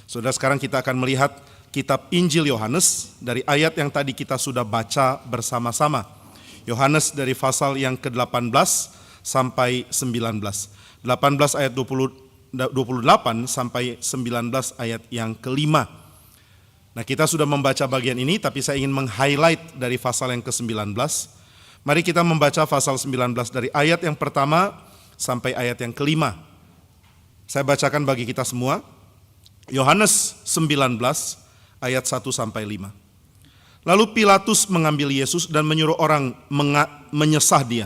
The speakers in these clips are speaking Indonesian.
Saudara, sekarang kita akan melihat kitab Injil Yohanes dari ayat yang tadi kita sudah baca bersama-sama. Yohanes dari pasal yang ke-18 sampai 19. 18 ayat 28 sampai 19 ayat yang ke-5. Nah, kita sudah membaca bagian ini, tapi saya ingin meng-highlight dari pasal yang ke-19. Mari kita membaca pasal 19 dari ayat yang pertama sampai ayat yang ke-5. Saya bacakan bagi kita semua. Yohanes 19 ayat 1 sampai 5. Lalu Pilatus mengambil Yesus dan menyuruh orang menyesah dia.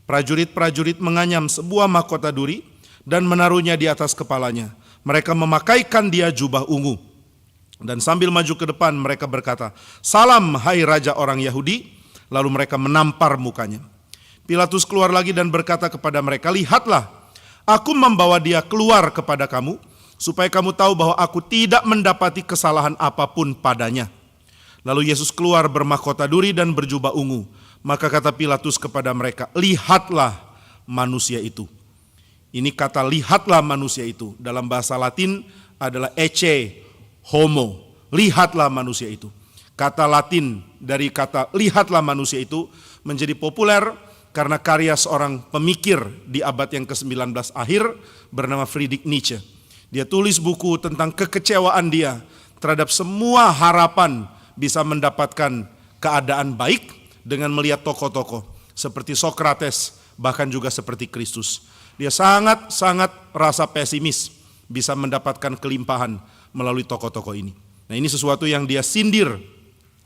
Prajurit-prajurit menganyam sebuah mahkota duri dan menaruhnya di atas kepalanya. Mereka memakaikan dia jubah ungu. Dan sambil maju ke depan mereka berkata, "Salam hai Raja orang Yahudi." Lalu mereka menampar mukanya. Pilatus keluar lagi dan berkata kepada mereka, "Lihatlah, aku membawa dia keluar kepada kamu, supaya kamu tahu bahwa aku tidak mendapati kesalahan apapun padanya." Lalu Yesus keluar bermahkota duri dan berjubah ungu. Maka kata Pilatus kepada mereka, "Lihatlah manusia itu." Ini kata "lihatlah manusia itu" dalam bahasa Latin adalah ecce homo. Lihatlah manusia itu. Kata Latin dari kata "lihatlah manusia itu" menjadi populer karena karya seorang pemikir di abad yang ke-19 akhir bernama Friedrich Nietzsche. Dia tulis buku tentang kekecewaan dia terhadap semua harapan bisa mendapatkan keadaan baik dengan melihat tokoh-tokoh seperti Socrates, bahkan juga seperti Kristus. Dia sangat-sangat rasa pesimis bisa mendapatkan kelimpahan melalui tokoh-tokoh ini. Nah, ini sesuatu yang dia sindir,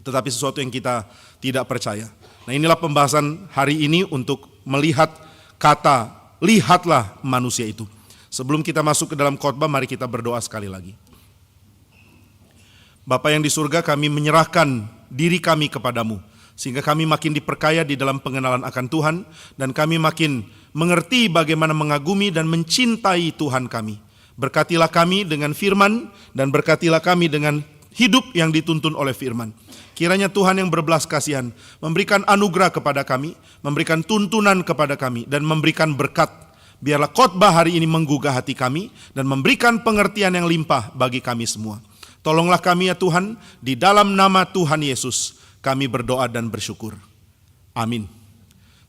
tetapi sesuatu yang kita tidak percaya. Nah, inilah pembahasan hari ini untuk melihat kata "lihatlah manusia itu". Sebelum kita masuk ke dalam khotbah, mari kita berdoa sekali lagi. Bapa yang di surga, kami menyerahkan diri kami kepadamu, sehingga kami makin diperkaya di dalam pengenalan akan Tuhan, dan kami makin mengerti bagaimana mengagumi dan mencintai Tuhan kami. Berkatilah kami dengan firman, dan berkatilah kami dengan hidup yang dituntun oleh firman. Kiranya Tuhan yang berbelas kasihan memberikan anugerah kepada kami, memberikan tuntunan kepada kami, dan memberikan berkat. Biarlah khotbah hari ini menggugah hati kami dan memberikan pengertian yang limpah bagi kami semua. Tolonglah kami ya Tuhan, di dalam nama Tuhan Yesus kami berdoa dan bersyukur. Amin.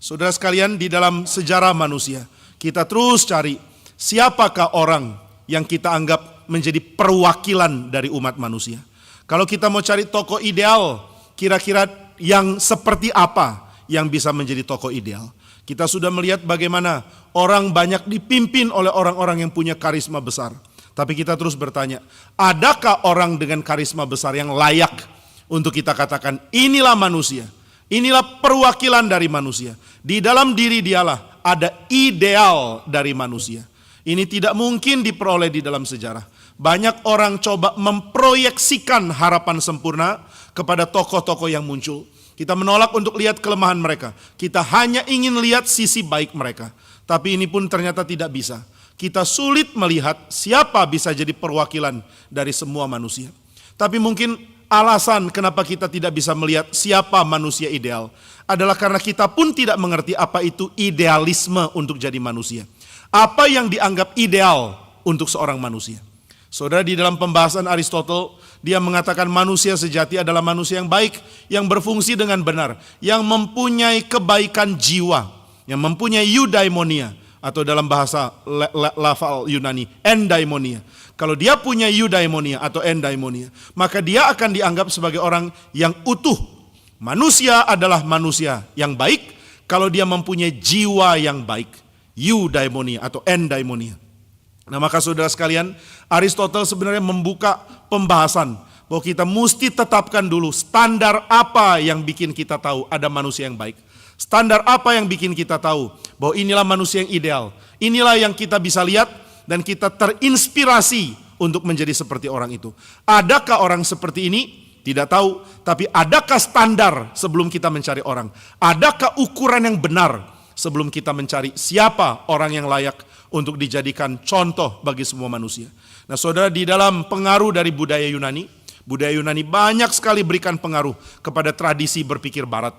Saudara sekalian, di dalam sejarah manusia kita terus cari siapakah orang yang kita anggap menjadi perwakilan dari umat manusia. Kalau kita mau cari tokoh ideal, kira-kira yang seperti apa yang bisa menjadi tokoh ideal? Kita sudah melihat bagaimana orang banyak dipimpin oleh orang-orang yang punya karisma besar. Tapi kita terus bertanya, adakah orang dengan karisma besar yang layak untuk kita katakan inilah manusia, inilah perwakilan dari manusia. Di dalam diri dialah ada ideal dari manusia. Ini tidak mungkin diperoleh di dalam sejarah. Banyak orang coba memproyeksikan harapan sempurna kepada tokoh-tokoh yang muncul. Kita menolak untuk lihat kelemahan mereka. Kita hanya ingin lihat sisi baik mereka. Tapi ini pun ternyata tidak bisa. Kita sulit melihat siapa bisa jadi perwakilan dari semua manusia. Tapi mungkin alasan kenapa kita tidak bisa melihat siapa manusia ideal adalah karena kita pun tidak mengerti apa itu idealisme untuk jadi manusia. Apa yang dianggap ideal untuk seorang manusia? Saudara, di dalam pembahasan Aristotle, dia mengatakan manusia sejati adalah manusia yang baik, yang berfungsi dengan benar, yang mempunyai kebaikan jiwa, yang mempunyai eudaimonia, atau dalam bahasa lafal Yunani, endaimonia. Kalau dia punya eudaimonia atau endaimonia, maka dia akan dianggap sebagai orang yang utuh. Manusia adalah manusia yang baik kalau dia mempunyai jiwa yang baik. Eudaimonia atau endaimonia. Nah, maka saudara sekalian, Aristotle sebenarnya membuka pembahasan bahwa kita mesti tetapkan dulu standar apa yang bikin kita tahu ada manusia yang baik. Standar apa yang bikin kita tahu bahwa inilah manusia yang ideal. Inilah yang kita bisa lihat dan kita terinspirasi untuk menjadi seperti orang itu. Adakah orang seperti ini? Tidak tahu. Tapi adakah standar sebelum kita mencari orang? Adakah ukuran yang benar sebelum kita mencari siapa orang yang layak untuk dijadikan contoh bagi semua manusia? Nah, saudara, di dalam pengaruh dari budaya Yunani banyak sekali berikan pengaruh kepada tradisi berpikir barat.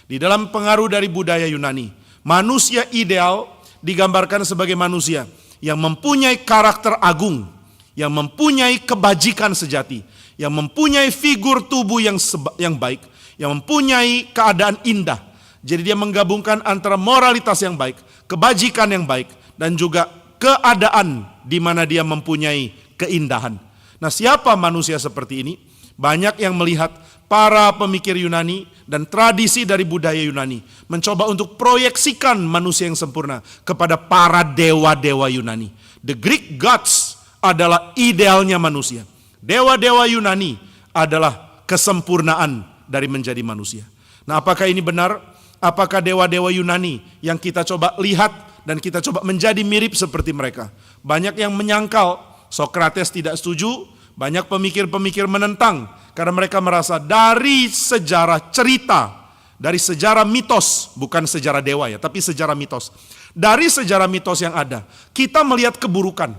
Di dalam pengaruh dari budaya Yunani, manusia ideal digambarkan sebagai manusia yang mempunyai karakter agung, yang mempunyai kebajikan sejati, yang mempunyai figur tubuh yang baik, yang mempunyai keadaan indah. Jadi dia menggabungkan antara moralitas yang baik, kebajikan yang baik, dan juga keadaan di mana dia mempunyai keindahan. Nah, siapa manusia seperti ini? Banyak yang melihat para pemikir Yunani dan tradisi dari budaya Yunani mencoba untuk proyeksikan manusia yang sempurna kepada para dewa-dewa Yunani. The Greek gods adalah idealnya manusia. Dewa-dewa Yunani adalah kesempurnaan dari menjadi manusia. Nah, apakah ini benar? Apakah dewa-dewa Yunani yang kita coba lihat dan kita coba menjadi mirip seperti mereka? Banyak yang menyangkal, Sokrates tidak setuju, banyak pemikir-pemikir menentang karena mereka merasa dari sejarah cerita, dari sejarah mitos, bukan sejarah dewa ya, tapi sejarah mitos. Dari sejarah mitos yang ada, kita melihat keburukan.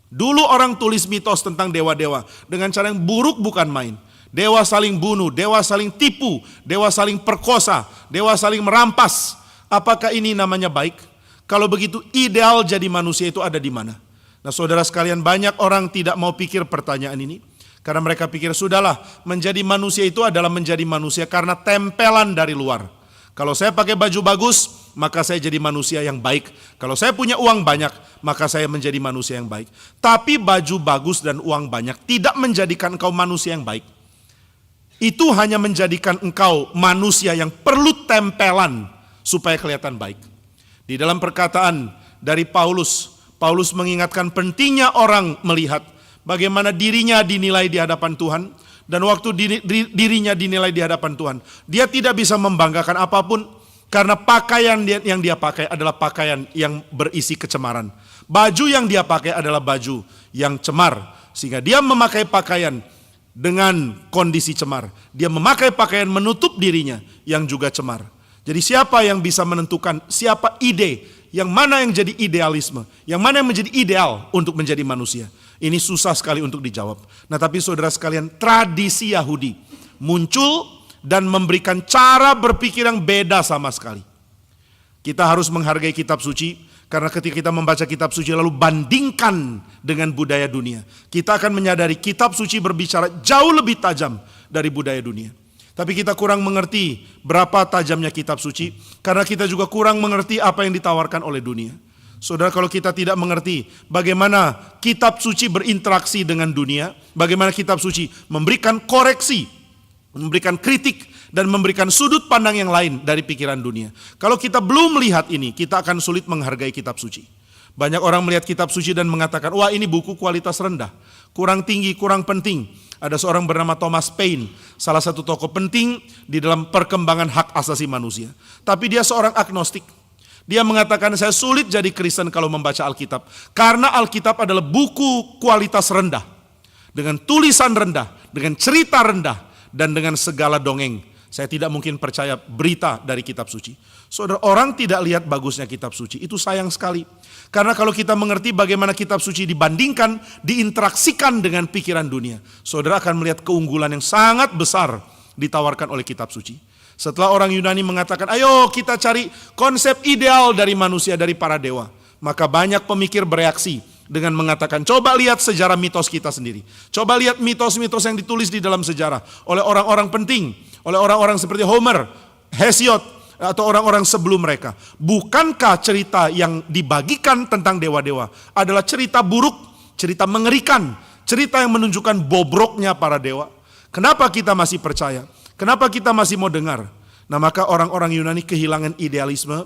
Dulu orang tulis mitos tentang dewa-dewa dengan cara yang buruk bukan main. Dewa saling bunuh, dewa saling tipu, dewa saling perkosa, dewa saling merampas. Apakah ini namanya baik? Kalau begitu ideal jadi manusia itu ada di mana? Nah, saudara sekalian, banyak orang tidak mau pikir pertanyaan ini. Karena mereka pikir sudahlah, menjadi manusia itu adalah menjadi manusia karena tempelan dari luar. Kalau saya pakai baju bagus, maka saya jadi manusia yang baik. Kalau saya punya uang banyak, maka saya menjadi manusia yang baik. Tapi baju bagus dan uang banyak tidak menjadikan engkau manusia yang baik. Itu hanya menjadikan engkau manusia yang perlu tempelan supaya kelihatan baik. Di dalam perkataan dari Paulus mengingatkan pentingnya orang melihat bagaimana dirinya dinilai di hadapan Tuhan. Dan waktu dirinya dinilai di hadapan Tuhan, dia tidak bisa membanggakan apapun karena pakaian yang dia pakai adalah pakaian yang berisi kecemaran. Baju yang dia pakai adalah baju yang cemar, sehingga dia memakai pakaian dengan kondisi cemar. Dia memakai pakaian menutup dirinya yang juga cemar. Jadi siapa yang bisa menentukan siapa ide, yang mana yang jadi idealisme, yang mana yang menjadi ideal untuk menjadi manusia? Ini susah sekali untuk dijawab. Nah, tapi saudara sekalian, tradisi Yahudi muncul dan memberikan cara berpikir yang beda sama sekali. Kita harus menghargai kitab suci, karena ketika kita membaca kitab suci lalu bandingkan dengan budaya dunia, kita akan menyadari kitab suci berbicara jauh lebih tajam dari budaya dunia. Tapi kita kurang mengerti berapa tajamnya kitab suci, karena kita juga kurang mengerti apa yang ditawarkan oleh dunia. Saudara, kalau kita tidak mengerti bagaimana kitab suci berinteraksi dengan dunia, bagaimana kitab suci memberikan koreksi, memberikan kritik, dan memberikan sudut pandang yang lain dari pikiran dunia. Kalau kita belum melihat ini, kita akan sulit menghargai kitab suci. Banyak orang melihat kitab suci dan mengatakan, wah ini buku kualitas rendah, kurang tinggi, kurang penting. Ada seorang bernama Thomas Paine, salah satu tokoh penting di dalam perkembangan hak asasi manusia. Tapi dia seorang agnostik. Dia mengatakan, saya sulit jadi Kristen kalau membaca Alkitab. Karena Alkitab adalah buku kualitas rendah. Dengan tulisan rendah, dengan cerita rendah, dan dengan segala dongeng. Saya tidak mungkin percaya berita dari kitab suci. Saudara, orang tidak lihat bagusnya kitab suci. Itu sayang sekali. Karena kalau kita mengerti bagaimana kitab suci dibandingkan, diinteraksikan dengan pikiran dunia, saudara akan melihat keunggulan yang sangat besar ditawarkan oleh kitab suci. Setelah orang Yunani mengatakan, ayo kita cari konsep ideal dari manusia, dari para dewa. Maka banyak pemikir bereaksi dengan mengatakan, coba lihat sejarah mitos kita sendiri. Coba lihat mitos-mitos yang ditulis di dalam sejarah oleh orang-orang penting, oleh orang-orang seperti Homer, Hesiod, atau orang-orang sebelum mereka. Bukankah cerita yang dibagikan tentang dewa-dewa adalah cerita buruk, cerita mengerikan, cerita yang menunjukkan bobroknya para dewa? Kenapa kita masih percaya? Kenapa kita masih mau dengar? Nah, maka orang-orang Yunani kehilangan idealisme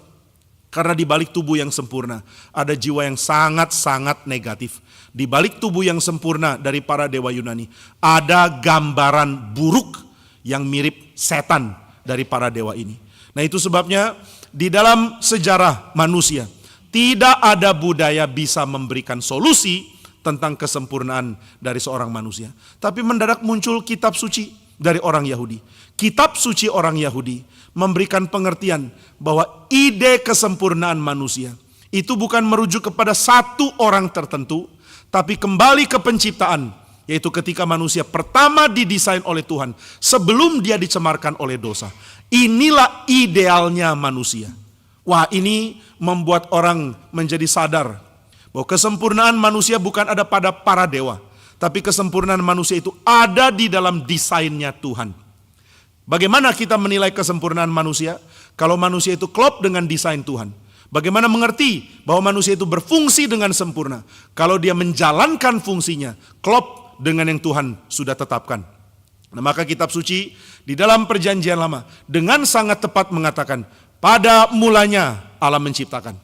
karena di balik tubuh yang sempurna ada jiwa yang sangat-sangat negatif. Di balik tubuh yang sempurna dari para dewa Yunani ada gambaran buruk yang mirip setan dari para dewa ini. Nah, itu sebabnya di dalam sejarah manusia tidak ada budaya bisa memberikan solusi tentang kesempurnaan dari seorang manusia. Tapi mendadak muncul kitab suci dari orang Yahudi. Kitab suci orang Yahudi memberikan pengertian bahwa ide kesempurnaan manusia itu bukan merujuk kepada satu orang tertentu, tapi kembali ke penciptaan, yaitu ketika manusia pertama didesain oleh Tuhan sebelum dia dicemarkan oleh dosa. Inilah idealnya manusia. Wah, ini membuat orang menjadi sadar Bahwa kesempurnaan manusia bukan ada pada para dewa, tapi kesempurnaan manusia itu ada di dalam desainnya Tuhan. Bagaimana kita menilai kesempurnaan manusia? Kalau manusia itu klop dengan desain Tuhan. Bagaimana mengerti bahwa manusia itu berfungsi dengan sempurna? Kalau dia menjalankan fungsinya, klop dengan yang Tuhan sudah tetapkan. Nah, maka kitab suci di dalam perjanjian lama dengan sangat tepat mengatakan, pada mulanya Allah menciptakan.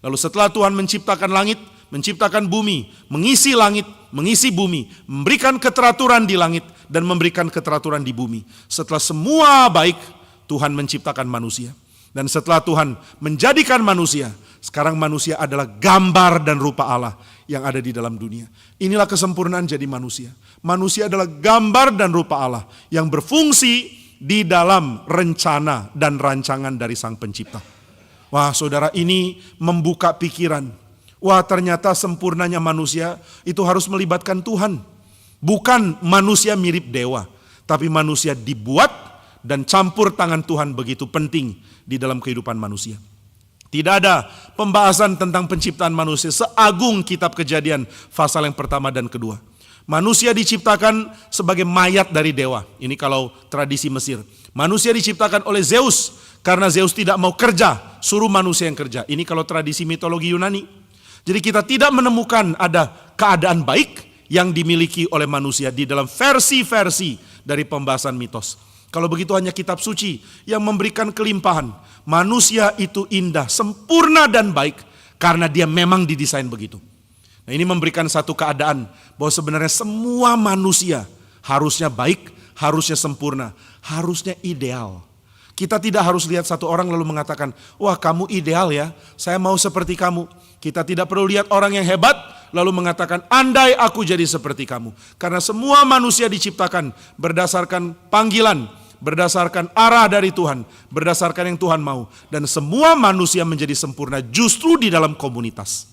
Lalu setelah Tuhan menciptakan langit, menciptakan bumi, mengisi langit, mengisi bumi, memberikan keteraturan di langit dan memberikan keteraturan di bumi. Setelah semua baik, Tuhan menciptakan manusia. Dan setelah Tuhan menjadikan manusia, sekarang manusia adalah gambar dan rupa Allah yang ada di dalam dunia. Inilah kesempurnaan jadi manusia. Manusia adalah gambar dan rupa Allah yang berfungsi di dalam rencana dan rancangan dari Sang Pencipta. Wah, saudara, ini membuka pikiran. Wah, ternyata sempurnanya manusia itu harus melibatkan Tuhan. Bukan manusia mirip dewa, tapi manusia dibuat dan campur tangan Tuhan begitu penting di dalam kehidupan manusia. Tidak ada pembahasan tentang penciptaan manusia seagung kitab Kejadian pasal yang pertama dan kedua. Manusia diciptakan sebagai mayat dari dewa. Ini kalau tradisi Mesir. Manusia diciptakan oleh Zeus karena Zeus tidak mau kerja, suruh manusia yang kerja. Ini kalau tradisi mitologi Yunani. Jadi kita tidak menemukan ada keadaan baik yang dimiliki oleh manusia di dalam versi-versi dari pembahasan mitos. Kalau begitu hanya kitab suci yang memberikan kelimpahan. Manusia itu indah, sempurna dan baik karena dia memang didesain begitu. Nah, ini memberikan satu keadaan bahwa sebenarnya semua manusia harusnya baik, harusnya sempurna, harusnya ideal. Kita tidak harus lihat satu orang lalu mengatakan, wah kamu ideal ya, saya mau seperti kamu. Kita tidak perlu lihat orang yang hebat lalu mengatakan, andai aku jadi seperti kamu. Karena semua manusia diciptakan berdasarkan panggilan, berdasarkan arah dari Tuhan, berdasarkan yang Tuhan mau. Dan semua manusia menjadi sempurna justru di dalam komunitas.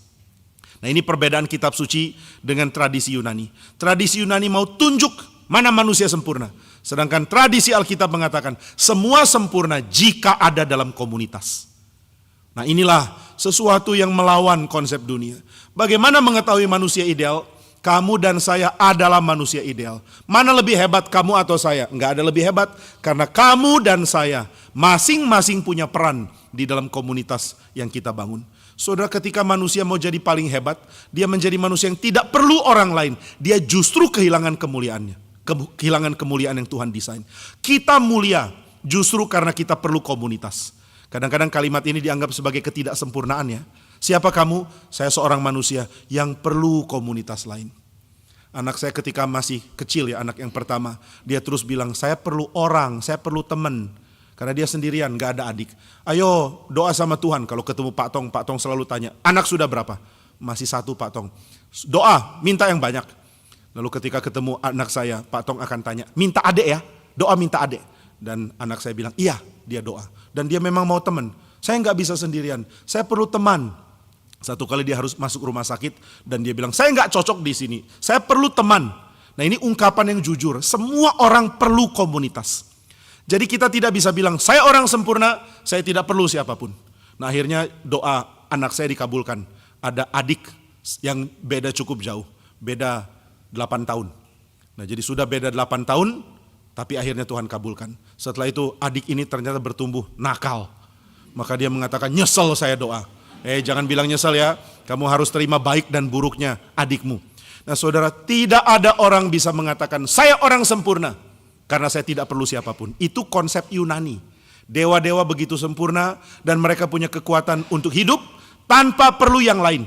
Nah, ini perbedaan kitab suci dengan tradisi Yunani. Tradisi Yunani mau tunjuk mana manusia sempurna. Sedangkan tradisi Alkitab mengatakan semua sempurna jika ada dalam komunitas. Nah, inilah sesuatu yang melawan konsep dunia. Bagaimana mengetahui manusia ideal? Kamu dan saya adalah manusia ideal. Mana lebih hebat, kamu atau saya? Enggak ada lebih hebat, karena kamu dan saya masing-masing punya peran di dalam komunitas yang kita bangun. Saudara, ketika manusia mau jadi paling hebat, dia menjadi manusia yang tidak perlu orang lain. Dia justru kehilangan kemuliaannya. Kehilangan kemuliaan yang Tuhan desain. Kita mulia justru karena kita perlu komunitas. Kadang-kadang kalimat ini dianggap sebagai ketidaksempurnaan ya. Siapa kamu? Saya seorang manusia yang perlu komunitas lain. Anak saya ketika masih kecil ya, anak yang pertama, dia terus bilang, saya perlu orang, saya perlu teman. Karena dia sendirian, gak ada adik. Ayo doa sama Tuhan. Kalau ketemu Pak Tong selalu tanya, anak sudah berapa? Masih satu Pak Tong. Doa, minta yang banyak. Lalu ketika ketemu anak saya, Pak Tong akan tanya, minta adik ya? Doa minta adik. Dan anak saya bilang, iya, dia doa. Dan dia memang mau teman. Saya gak bisa sendirian, saya perlu teman. Satu kali dia harus masuk rumah sakit dan dia bilang, saya gak cocok di sini, saya perlu teman. Nah, ini ungkapan yang jujur, semua orang perlu komunitas. Jadi kita tidak bisa bilang, saya orang sempurna, saya tidak perlu siapapun. Nah, akhirnya doa anak saya dikabulkan. Ada adik yang beda cukup jauh, beda 8 tahun. Nah, jadi sudah beda 8 tahun, tapi akhirnya Tuhan kabulkan. Setelah itu adik ini ternyata bertumbuh nakal. Maka dia mengatakan, nyesel saya doa. Jangan bilang nyesel ya, kamu harus terima baik dan buruknya adikmu. Nah, saudara, tidak ada orang bisa mengatakan, saya orang sempurna, karena saya tidak perlu siapapun. Itu konsep Yunani. Dewa-dewa begitu sempurna dan mereka punya kekuatan untuk hidup tanpa perlu yang lain.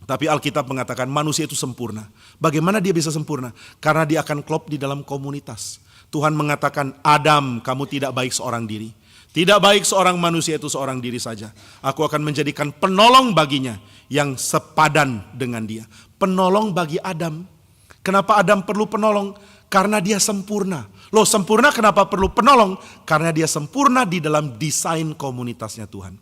Tapi Alkitab mengatakan manusia itu sempurna. Bagaimana dia bisa sempurna? Karena dia akan klop di dalam komunitas. Tuhan mengatakan, Adam, kamu tidak baik seorang diri. Tidak baik seorang manusia itu seorang diri saja. Aku akan menjadikan penolong baginya yang sepadan dengan dia. Penolong bagi Adam. Kenapa Adam perlu penolong? Karena dia sempurna. Loh, sempurna kenapa perlu penolong? Karena dia sempurna di dalam desain komunitasnya Tuhan.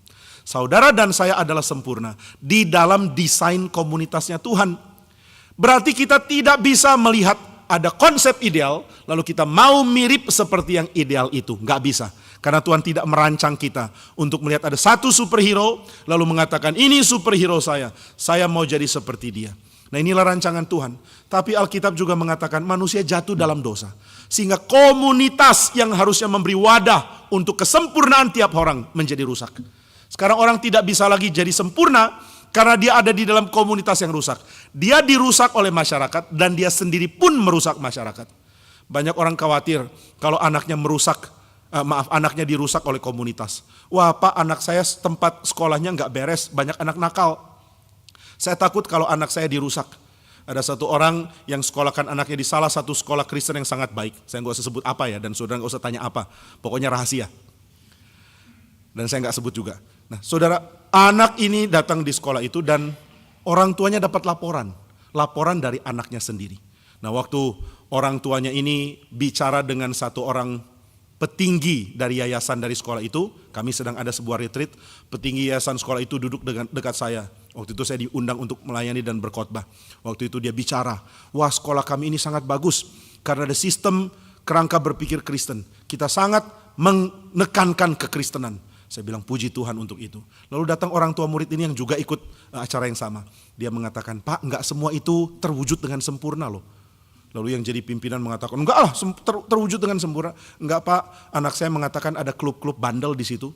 Saudara dan saya adalah sempurna di dalam desain komunitasnya Tuhan. Berarti kita tidak bisa melihat ada konsep ideal, lalu kita mau mirip seperti yang ideal itu. Nggak bisa. Karena Tuhan tidak merancang kita untuk melihat ada satu superhero, lalu mengatakan ini superhero saya mau jadi seperti dia. Nah inilah rancangan Tuhan. Tapi Alkitab juga mengatakan manusia jatuh dalam dosa. Sehingga komunitas yang harusnya memberi wadah untuk kesempurnaan tiap orang menjadi rusak. Sekarang orang tidak bisa lagi jadi sempurna karena dia ada di dalam komunitas yang rusak. Dia dirusak oleh masyarakat dan dia sendiri pun merusak masyarakat. Banyak orang khawatir kalau anaknya anaknya dirusak oleh komunitas. Wah Pak, anak saya tempat sekolahnya nggak beres, banyak anak nakal. Saya takut kalau anak saya dirusak. Ada satu orang yang sekolahkan anaknya di salah satu sekolah Kristen yang sangat baik. Saya nggak usah sebut apa ya, dan saudara nggak usah tanya apa. Pokoknya rahasia. Dan saya nggak sebut juga. Nah saudara, anak ini datang di sekolah itu dan orang tuanya dapat laporan dari anaknya sendiri. Nah waktu orang tuanya ini bicara dengan satu orang petinggi dari yayasan dari sekolah itu, kami sedang ada sebuah retreat, petinggi yayasan sekolah itu duduk dekat saya. Waktu itu saya diundang untuk melayani dan berkhotbah. Waktu itu dia bicara, wah sekolah kami ini sangat bagus karena ada sistem kerangka berpikir Kristen. Kita sangat menekankan kekristenan. Saya bilang puji Tuhan untuk itu. Lalu datang orang tua murid ini yang juga ikut acara yang sama. Dia mengatakan, Pak enggak semua itu terwujud dengan sempurna loh. Lalu yang jadi pimpinan mengatakan, enggak lah terwujud dengan sempurna. Enggak Pak, anak saya mengatakan ada klub-klub bandel di situ.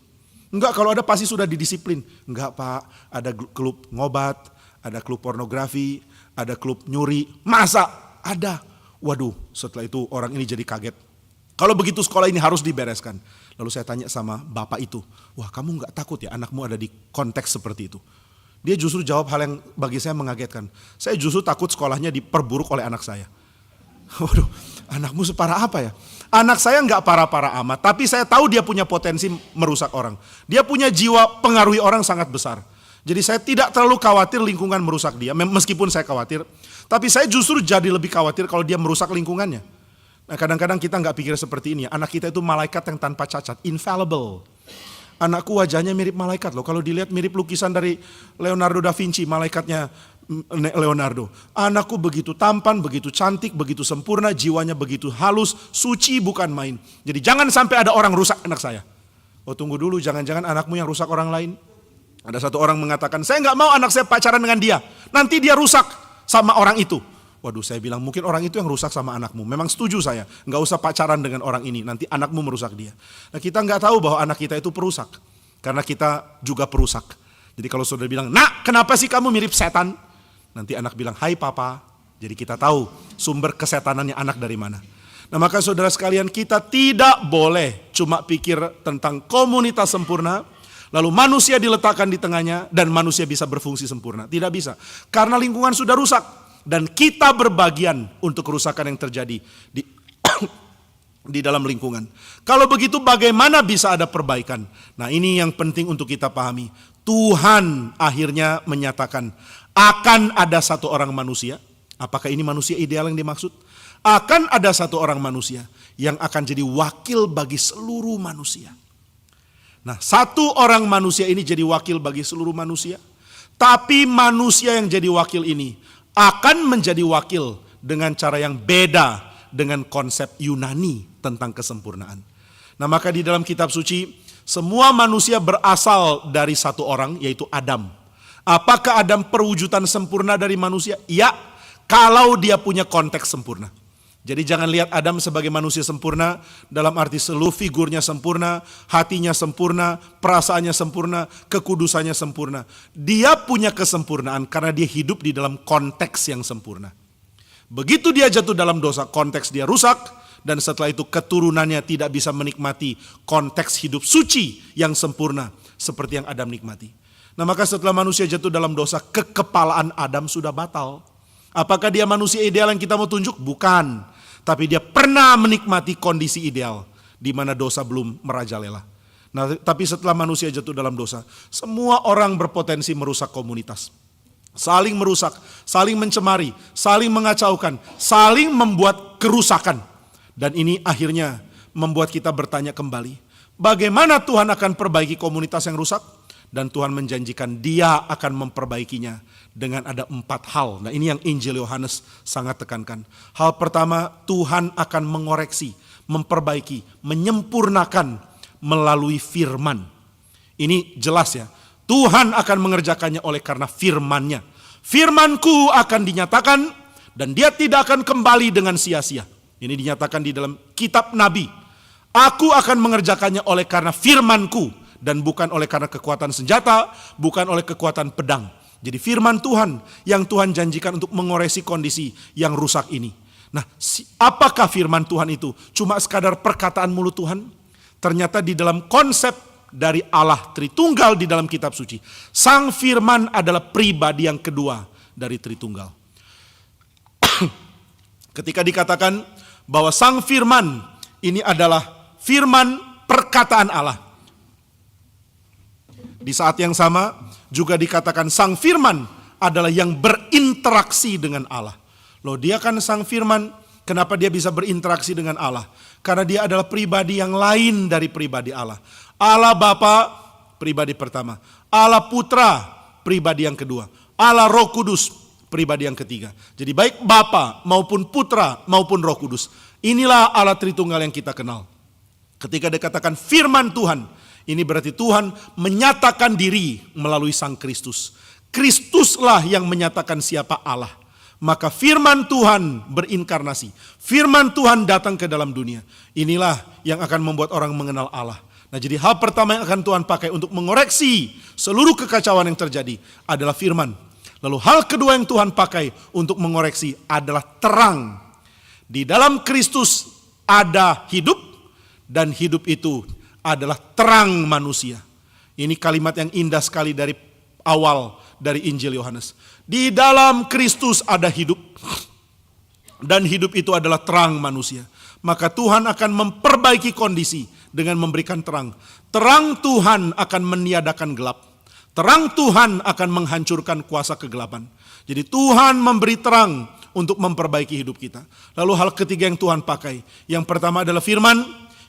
Enggak, kalau ada pasti sudah didisiplin. Enggak Pak, ada klub ngobat, ada klub pornografi, ada klub nyuri. Masa? Ada. Waduh, setelah itu orang ini jadi kaget. Kalau begitu sekolah ini harus dibereskan. Lalu saya tanya sama bapak itu, wah kamu enggak takut ya anakmu ada di konteks seperti itu? Dia justru jawab hal yang bagi saya mengagetkan. Saya justru takut sekolahnya diperburuk oleh anak saya. Waduh, anakmu separah apa ya? Anak saya nggak parah-parah amat, tapi saya tahu dia punya potensi merusak orang. Dia punya jiwa pengaruhi orang sangat besar. Jadi saya tidak terlalu khawatir lingkungan merusak dia, meskipun saya khawatir. Tapi saya justru jadi lebih khawatir kalau dia merusak lingkungannya. Nah kadang-kadang kita nggak pikir seperti ini. Anak kita itu malaikat yang tanpa cacat, infallible. Anakku wajahnya mirip malaikat loh. Kalau dilihat mirip lukisan dari Leonardo da Vinci, malaikatnya Leonardo. Anakku begitu tampan, begitu cantik, begitu sempurna, jiwanya begitu halus, suci bukan main. Jadi jangan sampai ada orang rusak anak saya. Oh tunggu dulu, jangan-jangan anakmu yang rusak orang lain. Ada satu orang mengatakan, saya nggak mau anak saya pacaran dengan dia. Nanti dia rusak sama orang itu. Waduh, saya bilang mungkin orang itu yang rusak sama anakmu. Memang setuju saya, nggak usah pacaran dengan orang ini. Nanti anakmu merusak dia. Nah kita nggak tahu bahwa anak kita itu perusak. Karena kita juga perusak. Jadi kalau saudara bilang, nak kenapa sih kamu mirip setan? Nanti anak bilang, hai papa. Jadi kita tahu sumber kesetanannya anak dari mana. Nah maka saudara sekalian, kita tidak boleh cuma pikir tentang komunitas sempurna, lalu manusia diletakkan di tengahnya dan manusia bisa berfungsi sempurna. Tidak bisa. Karena lingkungan sudah rusak. Dan kita berbagian untuk kerusakan yang terjadi di dalam lingkungan. Kalau begitu bagaimana bisa ada perbaikan? Nah ini yang penting untuk kita pahami. Tuhan akhirnya menyatakan akan ada satu orang manusia. Apakah ini manusia ideal yang dimaksud? Akan ada satu orang manusia yang akan jadi wakil bagi seluruh manusia. Nah satu orang manusia ini jadi wakil bagi seluruh manusia. Tapi manusia yang jadi wakil ini akan menjadi wakil dengan cara yang beda dengan konsep Yunani tentang kesempurnaan. Nah maka di dalam kitab suci, semua manusia berasal dari satu orang, yaitu Adam. Apakah Adam perwujudan sempurna dari manusia? Ya, kalau dia punya konteks sempurna. Jadi jangan lihat Adam sebagai manusia sempurna, dalam arti seluruh figurnya sempurna, hatinya sempurna, perasaannya sempurna, kekudusannya sempurna. Dia punya kesempurnaan karena dia hidup di dalam konteks yang sempurna. Begitu dia jatuh dalam dosa, konteks dia rusak, dan setelah itu keturunannya tidak bisa menikmati konteks hidup suci yang sempurna seperti yang Adam nikmati. Nah maka setelah manusia jatuh dalam dosa, kekepalaan Adam sudah batal. Apakah dia manusia ideal yang kita mau tunjuk? Bukan. Tapi dia pernah menikmati kondisi ideal di mana dosa belum merajalela. Nah, tapi setelah manusia jatuh dalam dosa, semua orang berpotensi merusak komunitas. Saling merusak, saling mencemari, saling mengacaukan, saling membuat kerusakan. Dan ini akhirnya membuat kita bertanya kembali, bagaimana Tuhan akan perbaiki komunitas yang rusak? Dan Tuhan menjanjikan Dia akan memperbaikinya dengan ada 4 hal. Nah, ini yang Injil Yohanes sangat tekankan. Hal pertama, Tuhan akan mengoreksi, memperbaiki, menyempurnakan melalui firman. Ini jelas ya. Tuhan akan mengerjakannya oleh karena firman-Nya. Firman-Ku akan dinyatakan dan dia tidak akan kembali dengan sia-sia. Ini dinyatakan di dalam kitab Nabi. Aku akan mengerjakannya oleh karena firman-Ku dan bukan oleh karena kekuatan senjata, bukan oleh kekuatan pedang. Jadi firman Tuhan yang Tuhan janjikan untuk mengoreksi kondisi yang rusak ini. Nah, apakah firman Tuhan itu? Cuma sekadar perkataan mulut Tuhan? Ternyata di dalam konsep dari Allah Tritunggal di dalam kitab suci, Sang Firman adalah pribadi yang kedua dari Tritunggal. Ketika dikatakan bahwa Sang Firman ini adalah firman perkataan Allah. Di saat yang sama juga dikatakan Sang Firman adalah yang berinteraksi dengan Allah. Loh, dia kan Sang Firman, kenapa dia bisa berinteraksi dengan Allah? Karena dia adalah pribadi yang lain dari pribadi Allah. Allah Bapa, pribadi pertama. Allah Putra, pribadi yang kedua. Allah Roh Kudus, pribadi yang ketiga. Jadi baik Bapa maupun Putra maupun Roh Kudus. Inilah Allah Tritunggal yang kita kenal. Ketika dikatakan firman Tuhan, ini berarti Tuhan menyatakan diri melalui Sang Kristus. Kristuslah yang menyatakan siapa Allah. Maka firman Tuhan berinkarnasi. Firman Tuhan datang ke dalam dunia. Inilah yang akan membuat orang mengenal Allah. Nah, jadi hal pertama yang akan Tuhan pakai untuk mengoreksi seluruh kekacauan yang terjadi adalah firman. Lalu hal kedua yang Tuhan pakai untuk mengoreksi adalah terang. Di dalam Kristus ada hidup dan hidup itu adalah terang manusia. Ini kalimat yang indah sekali dari awal dari Injil Yohanes. Di dalam Kristus ada hidup dan hidup itu adalah terang manusia. Maka Tuhan akan memperbaiki kondisi dengan memberikan terang. Terang Tuhan akan meniadakan gelap. Terang Tuhan akan menghancurkan kuasa kegelapan. Jadi Tuhan memberi terang untuk memperbaiki hidup kita. Lalu hal ketiga yang Tuhan pakai. Yang pertama adalah firman.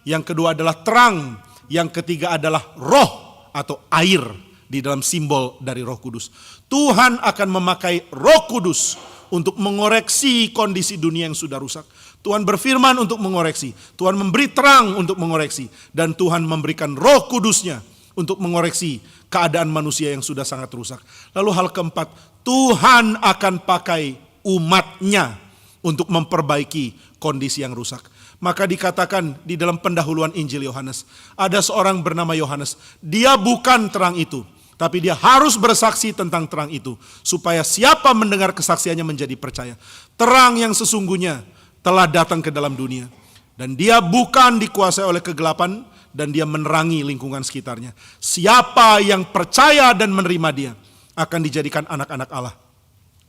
Yang kedua adalah terang. Yang ketiga adalah roh atau air di dalam simbol dari Roh Kudus. Tuhan akan memakai Roh Kudus untuk mengoreksi kondisi dunia yang sudah rusak. Tuhan berfirman untuk mengoreksi. Tuhan memberi terang untuk mengoreksi. Dan Tuhan memberikan Roh Kudusnya untuk mengoreksi keadaan manusia yang sudah sangat rusak. Lalu hal keempat, Tuhan akan pakai umatnya untuk memperbaiki kondisi yang rusak. Maka dikatakan di dalam pendahuluan Injil Yohanes, ada seorang bernama Yohanes. Dia bukan terang itu, tapi dia harus bersaksi tentang terang itu, supaya siapa mendengar kesaksiannya menjadi percaya. Terang yang sesungguhnya telah datang ke dalam dunia, dan dia bukan dikuasai oleh kegelapan, dan dia menerangi lingkungan sekitarnya. Siapa yang percaya dan menerima dia akan dijadikan anak-anak Allah.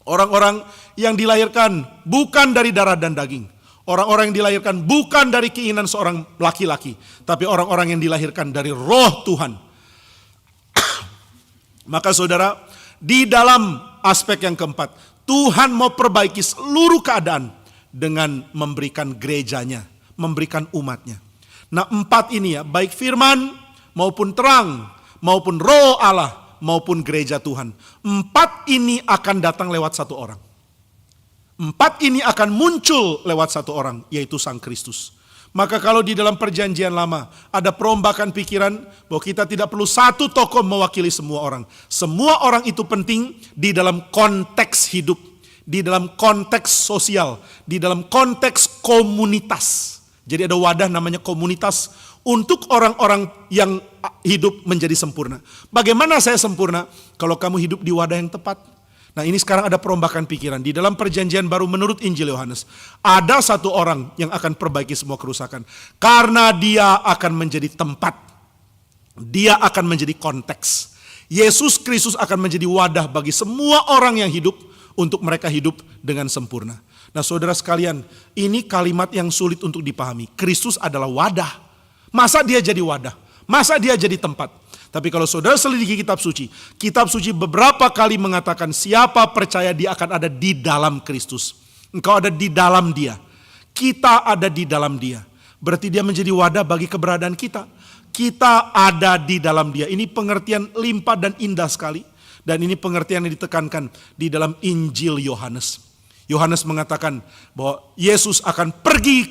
Orang-orang yang dilahirkan bukan dari darah dan daging. Orang-orang yang dilahirkan bukan dari keinginan seorang laki-laki, tapi orang-orang yang dilahirkan dari Roh Tuhan. Maka saudara, di dalam aspek yang keempat, Tuhan mau perbaiki seluruh keadaan dengan memberikan gerejanya, memberikan umatnya. Nah, 4 ini ya, baik firman maupun terang, maupun Roh Allah, maupun gereja Tuhan. 4 ini akan datang lewat satu orang. 4 ini akan muncul lewat satu orang, yaitu Sang Kristus. Maka kalau di dalam perjanjian lama ada perombakan pikiran bahwa kita tidak perlu satu tokoh mewakili semua orang. Semua orang itu penting di dalam konteks hidup, di dalam konteks sosial, di dalam konteks komunitas. Jadi ada wadah namanya komunitas untuk orang-orang yang hidup menjadi sempurna. Bagaimana saya sempurna? Kalau kamu hidup di wadah yang tepat. Nah, ini sekarang ada perombakan pikiran. Di dalam perjanjian baru menurut Injil Yohanes, ada satu orang yang akan perbaiki semua kerusakan. Karena dia akan menjadi tempat. Dia akan menjadi konteks. Yesus Kristus akan menjadi wadah bagi semua orang yang hidup untuk mereka hidup dengan sempurna. Nah, saudara sekalian, ini kalimat yang sulit untuk dipahami. Kristus adalah wadah. Masa dia jadi wadah? Masa dia jadi tempat? Tapi kalau saudara selidiki kitab suci beberapa kali mengatakan siapa percaya dia akan ada di dalam Kristus. Engkau ada di dalam dia. Kita ada di dalam dia. Berarti dia menjadi wadah bagi keberadaan kita. Kita ada di dalam Dia. Ini pengertian limpah dan indah sekali. Dan ini pengertian yang ditekankan di dalam Injil Yohanes. Yohanes mengatakan bahwa Yesus akan pergi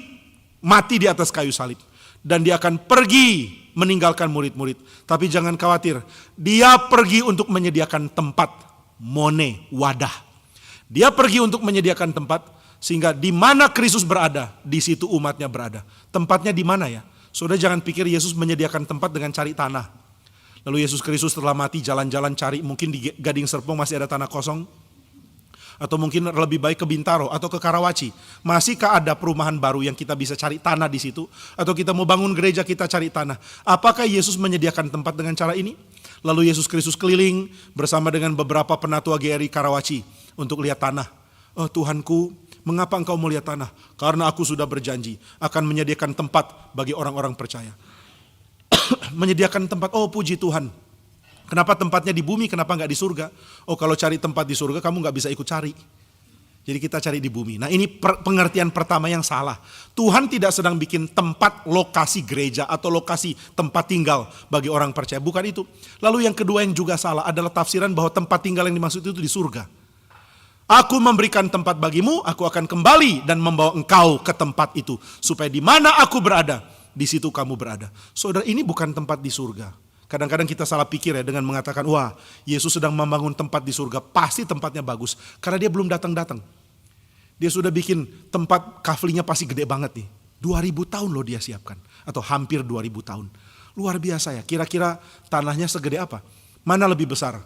mati di atas kayu salib. Dan Dia akan pergi meninggalkan murid-murid. Tapi jangan khawatir, Dia pergi untuk menyediakan tempat, mone, wadah. Dia pergi untuk menyediakan tempat, sehingga di mana Kristus berada, di situ umatnya berada. Tempatnya di mana ya? Saudara jangan pikir Yesus menyediakan tempat dengan cari tanah. Lalu Yesus Kristus setelah mati jalan-jalan cari, mungkin di Gading Serpong masih ada tanah kosong. Atau mungkin lebih baik ke Bintaro atau ke Karawaci. Masihkah ada perumahan baru yang kita bisa cari tanah di situ? Atau kita mau bangun gereja kita cari tanah. Apakah Yesus menyediakan tempat dengan cara ini? Lalu Yesus Kristus keliling bersama dengan beberapa penatua GRI Karawaci untuk lihat tanah. Oh Tuhanku, mengapa engkau mau lihat tanah? Karena aku sudah berjanji akan menyediakan tempat bagi orang-orang percaya. Menyediakan tempat, oh puji Tuhan. Kenapa tempatnya di bumi, kenapa enggak di surga? Oh kalau cari tempat di surga kamu enggak bisa ikut cari. Jadi kita cari di bumi. Nah ini pengertian pertama yang salah. Tuhan tidak sedang bikin tempat lokasi gereja atau lokasi tempat tinggal bagi orang percaya. Bukan itu. Lalu yang kedua yang juga salah adalah tafsiran bahwa tempat tinggal yang dimaksud itu di surga. Aku memberikan tempat bagimu, aku akan kembali dan membawa engkau ke tempat itu. Supaya di mana aku berada, di situ kamu berada. Saudara, ini bukan tempat di surga. Kadang-kadang kita salah pikir ya dengan mengatakan, wah Yesus sedang membangun tempat di surga, pasti tempatnya bagus. Karena dia belum datang-datang. Dia sudah bikin tempat kaflinya pasti gede banget nih. 2000 tahun loh dia siapkan. Atau hampir 2000 tahun. Luar biasa ya, kira-kira tanahnya segede apa? Mana lebih besar?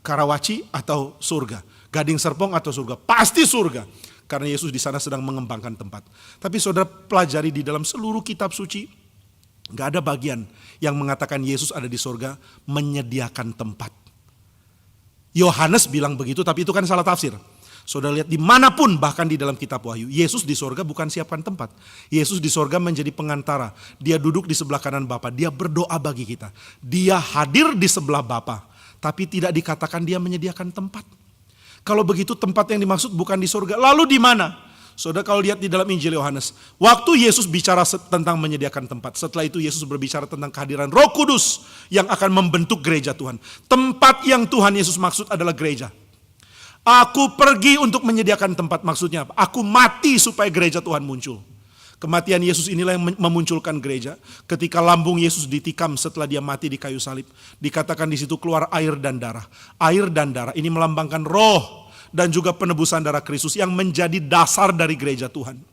Karawaci atau surga? Gading Serpong atau surga? Pasti surga. Karena Yesus di sana sedang mengembangkan tempat. Tapi saudara pelajari di dalam seluruh kitab suci, gak ada bagian yang mengatakan Yesus ada di surga menyediakan tempat. Yohanes bilang begitu, tapi itu kan salah tafsir. Saudara lihat dimanapun, bahkan di dalam kitab Wahyu, Yesus di surga bukan siapkan tempat. Yesus di surga menjadi pengantara. Dia duduk di sebelah kanan Bapa, dia berdoa bagi kita. Dia hadir di sebelah Bapa, tapi tidak dikatakan dia menyediakan tempat. Kalau begitu tempat yang dimaksud bukan di surga. Lalu di mana? Saudara kalau lihat di dalam Injil Yohanes. Waktu Yesus bicara tentang menyediakan tempat. Setelah itu Yesus berbicara tentang kehadiran Roh Kudus yang akan membentuk gereja Tuhan. Tempat yang Tuhan Yesus maksud adalah gereja. Aku pergi untuk menyediakan tempat, maksudnya apa? Aku mati supaya gereja Tuhan muncul. Kematian Yesus inilah yang memunculkan gereja. Ketika lambung Yesus ditikam setelah dia mati di kayu salib, dikatakan di situ keluar air dan darah. Air dan darah ini melambangkan roh dan juga penebusan darah Kristus yang menjadi dasar dari gereja Tuhan.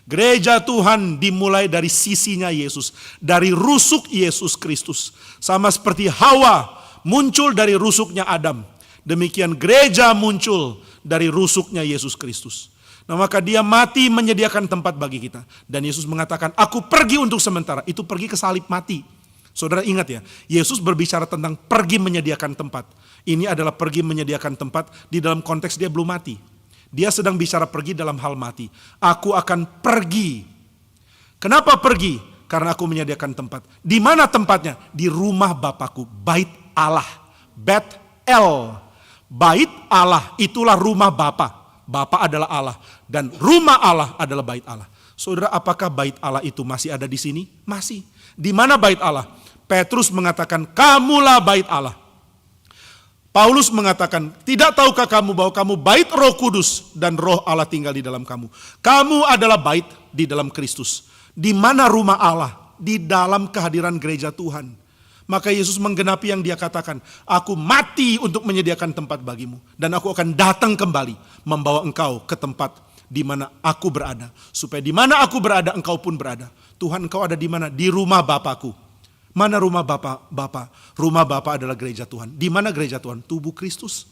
Gereja Tuhan dimulai dari sisinya Yesus, dari rusuk Yesus Kristus. Sama seperti Hawa muncul dari rusuknya Adam. Demikian gereja muncul dari rusuknya Yesus Kristus. Nah maka dia mati menyediakan tempat bagi kita. Dan Yesus mengatakan, aku pergi untuk sementara. Itu pergi ke salib mati. Saudara ingat ya, Yesus berbicara tentang pergi menyediakan tempat. Ini adalah pergi menyediakan tempat di dalam konteks dia belum mati. Dia sedang bicara pergi dalam hal mati. Aku akan pergi. Kenapa pergi? Karena aku menyediakan tempat. Di mana tempatnya? Di rumah Bapakku, Bait Allah. Bet El. Bait Allah, itulah rumah Bapa. Bapa adalah Allah dan rumah Allah adalah bait Allah. Saudara, apakah bait Allah itu masih ada di sini? Masih. Di mana bait Allah? Petrus mengatakan, kamulah bait Allah. Paulus mengatakan, tidak tahukah kamu bahwa kamu bait Roh Kudus dan Roh Allah tinggal di dalam kamu? Kamu adalah bait di dalam Kristus. Di mana rumah Allah? Di dalam kehadiran gereja Tuhan. Maka Yesus menggenapi yang dia katakan, aku mati untuk menyediakan tempat bagimu. Dan aku akan datang kembali membawa engkau ke tempat di mana aku berada. Supaya di mana aku berada, engkau pun berada. Tuhan, engkau ada di mana? Di rumah Bapakku. Mana rumah Bapa? Rumah Bapa adalah gereja Tuhan. Di mana gereja Tuhan? Tubuh Kristus.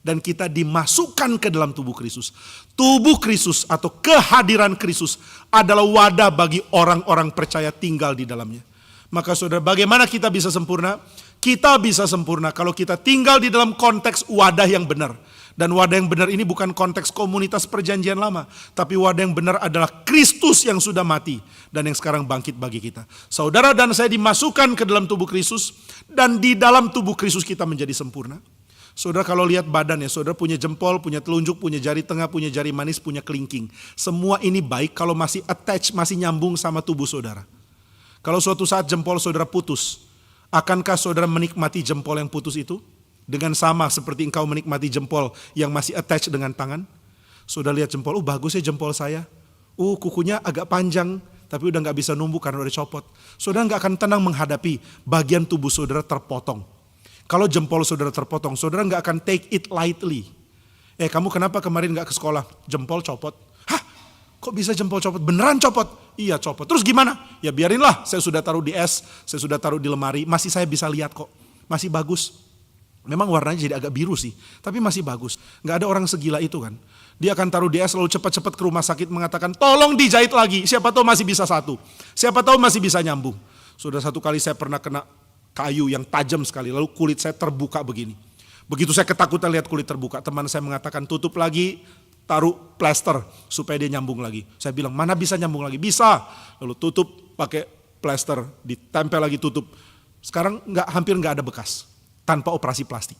Dan kita dimasukkan ke dalam tubuh Kristus. Tubuh Kristus atau kehadiran Kristus adalah wadah bagi orang-orang percaya tinggal di dalamnya. Maka saudara, bagaimana kita bisa sempurna? Kita bisa sempurna kalau kita tinggal di dalam konteks wadah yang benar. Dan wadah yang benar ini bukan konteks komunitas perjanjian lama. Tapi wadah yang benar adalah Kristus yang sudah mati dan yang sekarang bangkit bagi kita. Saudara dan saya dimasukkan ke dalam tubuh Kristus. Dan di dalam tubuh Kristus kita menjadi sempurna. Saudara kalau lihat badannya, saudara punya jempol, punya telunjuk, punya jari tengah, punya jari manis, punya kelingking. Semua ini baik kalau masih attach, masih nyambung sama tubuh saudara. Kalau suatu saat jempol saudara putus, akankah saudara menikmati jempol yang putus itu? Dengan sama seperti engkau menikmati jempol yang masih attach dengan tangan. Saudara lihat jempol, bagus ya jempol saya. Kukunya agak panjang, tapi udah gak bisa numbuh karena udah copot. Saudara gak akan tenang menghadapi bagian tubuh saudara terpotong. Kalau jempol saudara terpotong, saudara gak akan take it lightly. Kamu kenapa kemarin gak ke sekolah? Jempol copot. Hah? Kok bisa jempol copot? Beneran copot? Iya copot. Terus gimana? Ya biarinlah, saya sudah taruh di es, saya sudah taruh di lemari, masih saya bisa lihat kok. Masih bagus. Memang warnanya jadi agak biru sih, tapi masih bagus. Gak ada orang segila itu kan. Dia akan taruh di es lalu cepat-cepat ke rumah sakit mengatakan, tolong dijahit lagi, siapa tahu masih bisa satu. Siapa tahu masih bisa nyambung. Sudah satu kali saya pernah kena kayu yang tajam sekali, lalu kulit saya terbuka begini. Begitu saya ketakutan lihat kulit terbuka, teman saya mengatakan tutup lagi, taruh plaster supaya dia nyambung lagi. Saya bilang, mana bisa nyambung lagi? Bisa. Lalu tutup pakai plaster, ditempel lagi tutup. Sekarang hampir nggak ada bekas. Tanpa operasi plastik,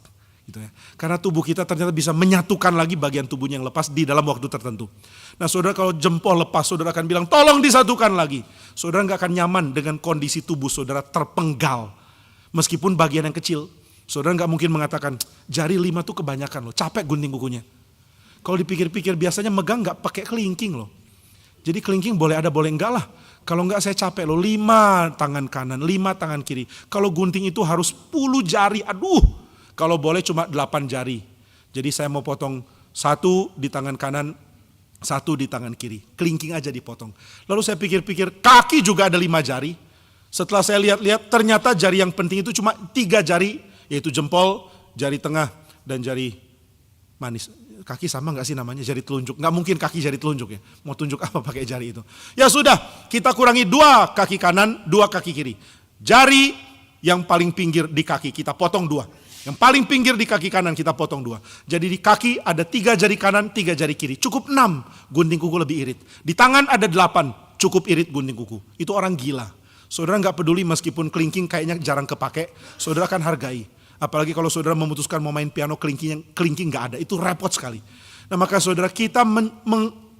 gitu ya. Karena tubuh kita ternyata bisa menyatukan lagi bagian tubuhnya yang lepas di dalam waktu tertentu. Nah saudara, kalau jempol lepas, saudara akan bilang tolong disatukan lagi. Saudara gak akan nyaman dengan kondisi tubuh saudara terpenggal. Meskipun bagian yang kecil, saudara gak mungkin mengatakan jari 5 tuh kebanyakan loh, capek gunting kukunya. Kalau dipikir-pikir biasanya megang gak pakai kelingking loh. Jadi kelingking boleh ada boleh enggak lah. Kalau enggak saya capek loh, 5 tangan kanan, 5 tangan kiri. Kalau gunting itu harus 10 jari, aduh. Kalau boleh cuma 8 jari. Jadi saya mau potong 1 di tangan kanan, 1 di tangan kiri. Kelingking aja dipotong. Lalu saya pikir-pikir, kaki juga ada 5 jari. Setelah saya lihat-lihat, ternyata jari yang penting itu cuma 3 jari. Yaitu jempol, jari tengah, dan jari manis. Kaki sama gak sih namanya? Jari telunjuk. Gak mungkin kaki jari telunjuk ya. Mau tunjuk apa pakai jari itu? Ya sudah, kita kurangi 2 kaki kanan, 2 kaki kiri. Jari yang paling pinggir di kaki kita potong 2. Yang paling pinggir di kaki kanan kita potong 2. Jadi di kaki ada 3 jari kanan, 3 jari kiri. Cukup 6, gunting kuku lebih irit. Di tangan ada 8, cukup irit gunting kuku. Itu orang gila. Saudara gak peduli meskipun kelingking kayaknya jarang kepake, saudara kan hargai. Apalagi kalau saudara memutuskan mau main piano kelingking gak ada, itu repot sekali. Nah maka saudara, kita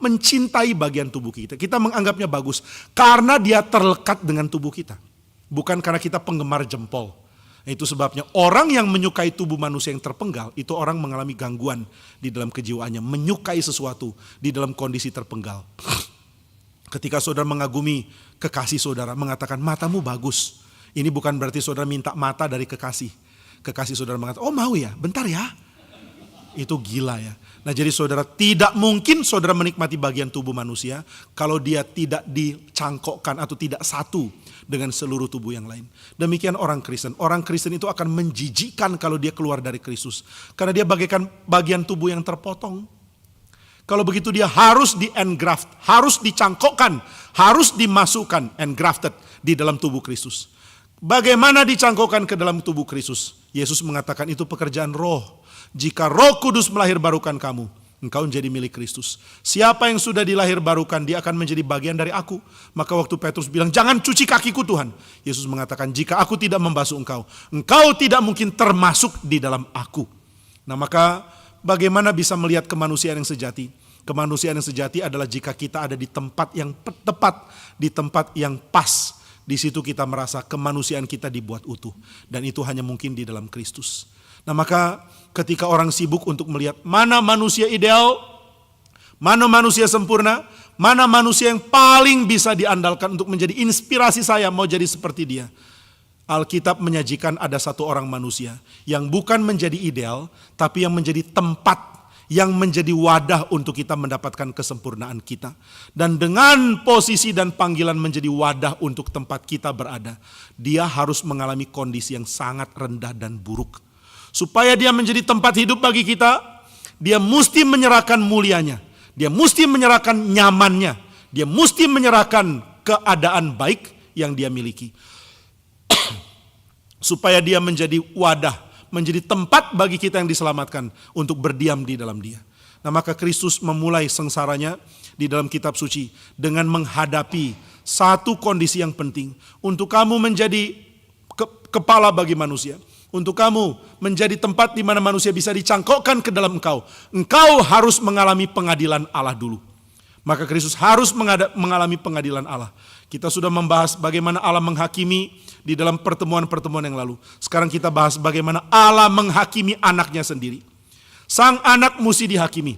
mencintai bagian tubuh kita. Kita menganggapnya bagus karena dia terlekat dengan tubuh kita. Bukan karena kita penggemar jempol. Itu sebabnya orang yang menyukai tubuh manusia yang terpenggal, itu orang mengalami gangguan di dalam kejiwaannya. Menyukai sesuatu di dalam kondisi terpenggal. Ketika saudara mengagumi kekasih saudara, mengatakan matamu bagus. Ini bukan berarti saudara minta mata dari kekasih. Kekasih saudara mengatakan, oh mau ya, bentar ya. Itu gila ya. Nah jadi saudara, tidak mungkin saudara menikmati bagian tubuh manusia kalau dia tidak dicangkokkan atau tidak satu dengan seluruh tubuh yang lain. Demikian orang Kristen. Orang Kristen itu akan menjijikkan kalau dia keluar dari Kristus. Karena dia bagaikan bagian tubuh yang terpotong. Kalau begitu dia harus di-engraft, harus dicangkokkan, harus dimasukkan, engrafted di dalam tubuh Kristus. Bagaimana dicangkokkan ke dalam tubuh Kristus? Yesus mengatakan itu pekerjaan roh. Jika Roh Kudus melahirbarukan kamu, engkau menjadi milik Kristus. Siapa yang sudah dilahirbarukan, dia akan menjadi bagian dari aku. Maka waktu Petrus bilang, jangan cuci kakiku Tuhan. Yesus mengatakan, jika aku tidak membasuh engkau, engkau tidak mungkin termasuk di dalam aku. Nah maka bagaimana bisa melihat kemanusiaan yang sejati? Kemanusiaan yang sejati adalah jika kita ada di tempat yang tepat, di tempat yang pas. Di situ kita merasa kemanusiaan kita dibuat utuh. Dan itu hanya mungkin di dalam Kristus. Nah maka ketika orang sibuk untuk melihat mana manusia ideal, mana manusia sempurna, mana manusia yang paling bisa diandalkan untuk menjadi inspirasi saya mau jadi seperti dia. Alkitab menyajikan ada satu orang manusia yang bukan menjadi ideal, tapi yang menjadi tempat, yang menjadi wadah untuk kita mendapatkan kesempurnaan kita. Dan dengan posisi dan panggilan menjadi wadah untuk tempat kita berada, dia harus mengalami kondisi yang sangat rendah dan buruk. Supaya dia menjadi tempat hidup bagi kita, dia mesti menyerahkan mulianya, dia mesti menyerahkan nyamannya, dia mesti menyerahkan keadaan baik yang dia miliki. Supaya dia menjadi wadah, menjadi tempat bagi kita yang diselamatkan untuk berdiam di dalam dia. Nah maka Kristus memulai sengsaranya di dalam kitab suci dengan menghadapi satu kondisi yang penting. Untuk kamu menjadi kepala bagi manusia. Untuk kamu menjadi tempat di mana manusia bisa dicangkokkan ke dalam engkau. Engkau harus mengalami pengadilan Allah dulu. Maka Kristus harus mengalami pengadilan Allah. Kita sudah membahas bagaimana Allah menghakimi di dalam pertemuan-pertemuan yang lalu. Sekarang kita bahas bagaimana Allah menghakimi anaknya sendiri. Sang anak mesti dihakimi.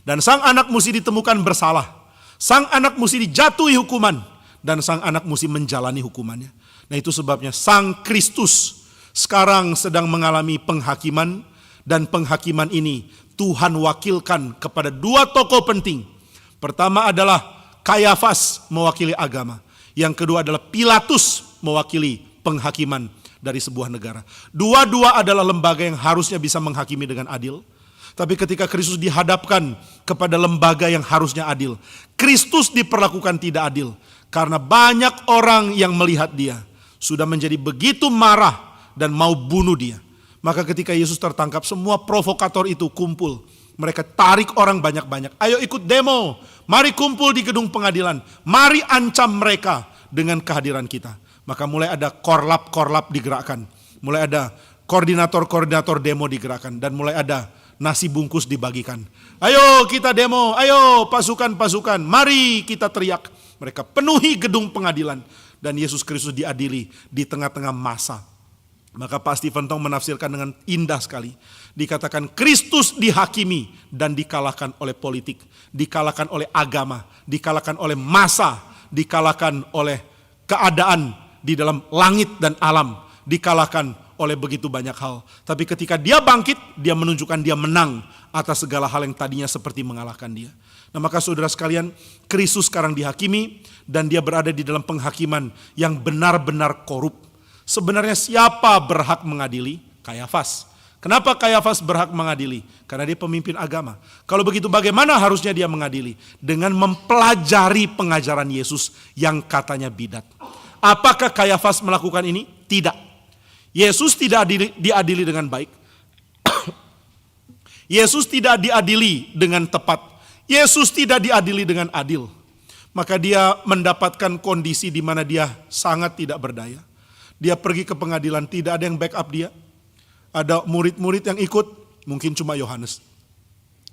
Dan sang anak mesti ditemukan bersalah. Sang anak mesti dijatuhi hukuman. Dan sang anak mesti menjalani hukumannya. Nah itu sebabnya Sang Kristus sekarang sedang mengalami penghakiman. Dan penghakiman ini Tuhan wakilkan kepada dua tokoh penting. Pertama adalah Kayafas mewakili agama. Yang kedua adalah Pilatus mewakili penghakiman dari sebuah negara. Dua-dua adalah lembaga yang harusnya bisa menghakimi dengan adil. Tapi ketika Kristus dihadapkan kepada lembaga yang harusnya adil, Kristus diperlakukan tidak adil. Karena banyak orang yang melihat dia sudah menjadi begitu marah dan mau bunuh dia. Maka ketika Yesus tertangkap, semua provokator itu kumpul. Mereka tarik orang banyak-banyak. Ayo ikut demo. Mari kumpul di gedung pengadilan. Mari ancam mereka dengan kehadiran kita. Maka mulai ada korlap-korlap digerakkan. Mulai ada koordinator-koordinator demo digerakkan. Dan mulai ada nasi bungkus dibagikan. Ayo kita demo. Ayo pasukan-pasukan. Mari kita teriak. Mereka penuhi gedung pengadilan. Dan Yesus Kristus diadili di tengah-tengah massa. Maka Pak Stephen Tong menafsirkan dengan indah sekali. Dikatakan Kristus dihakimi dan dikalahkan oleh politik. Dikalahkan oleh agama. Dikalahkan oleh massa. Dikalahkan oleh keadaan di dalam langit dan alam. Dikalahkan oleh begitu banyak hal. Tapi ketika dia bangkit, dia menunjukkan dia menang atas segala hal yang tadinya seperti mengalahkan dia. Nah maka saudara sekalian, Kristus sekarang dihakimi dan dia berada di dalam penghakiman yang benar-benar korup. Sebenarnya siapa berhak mengadili? Kayafas. Kenapa Kayafas berhak mengadili? Karena dia pemimpin agama. Kalau begitu bagaimana harusnya dia mengadili? Dengan mempelajari pengajaran Yesus yang katanya bidat. Apakah Kayafas melakukan ini? Tidak. Yesus tidak diadili dengan baik. Yesus tidak diadili dengan tepat. Yesus tidak diadili dengan adil. Maka dia mendapatkan kondisi di mana dia sangat tidak berdaya. Dia pergi ke pengadilan, tidak ada yang backup dia. Ada murid-murid yang ikut, mungkin cuma Yohanes.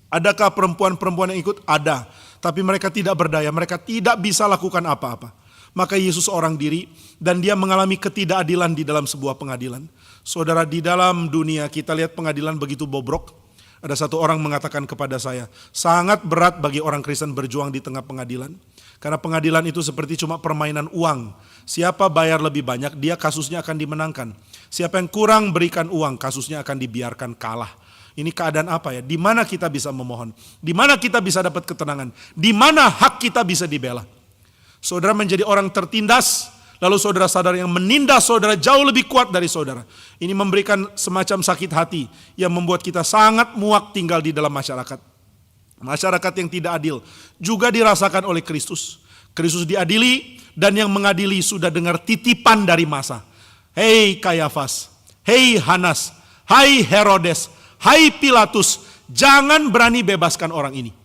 Adakah perempuan-perempuan yang ikut? Ada. Tapi mereka tidak berdaya, mereka tidak bisa lakukan apa-apa. Maka Yesus seorang diri dan dia mengalami ketidakadilan di dalam sebuah pengadilan. Saudara, di dalam dunia kita lihat pengadilan begitu bobrok. Ada satu orang mengatakan kepada saya, sangat berat bagi orang Kristen berjuang di tengah pengadilan. Karena pengadilan itu seperti cuma permainan uang. Siapa bayar lebih banyak, dia kasusnya akan dimenangkan. Siapa yang kurang berikan uang, kasusnya akan dibiarkan kalah. Ini keadaan apa ya? Di mana kita bisa memohon? Di mana kita bisa dapat ketenangan? Di mana hak kita bisa dibela? Saudara menjadi orang tertindas, lalu saudara sadar yang menindas saudara jauh lebih kuat dari saudara. Ini memberikan semacam sakit hati yang membuat kita sangat muak tinggal di dalam masyarakat. Masyarakat yang tidak adil juga dirasakan oleh Kristus. Kristus diadili dan yang mengadili sudah dengar titipan dari massa. Hei Kayafas, hei Hanas, hai Herodes, hai Pilatus, jangan berani bebaskan orang ini.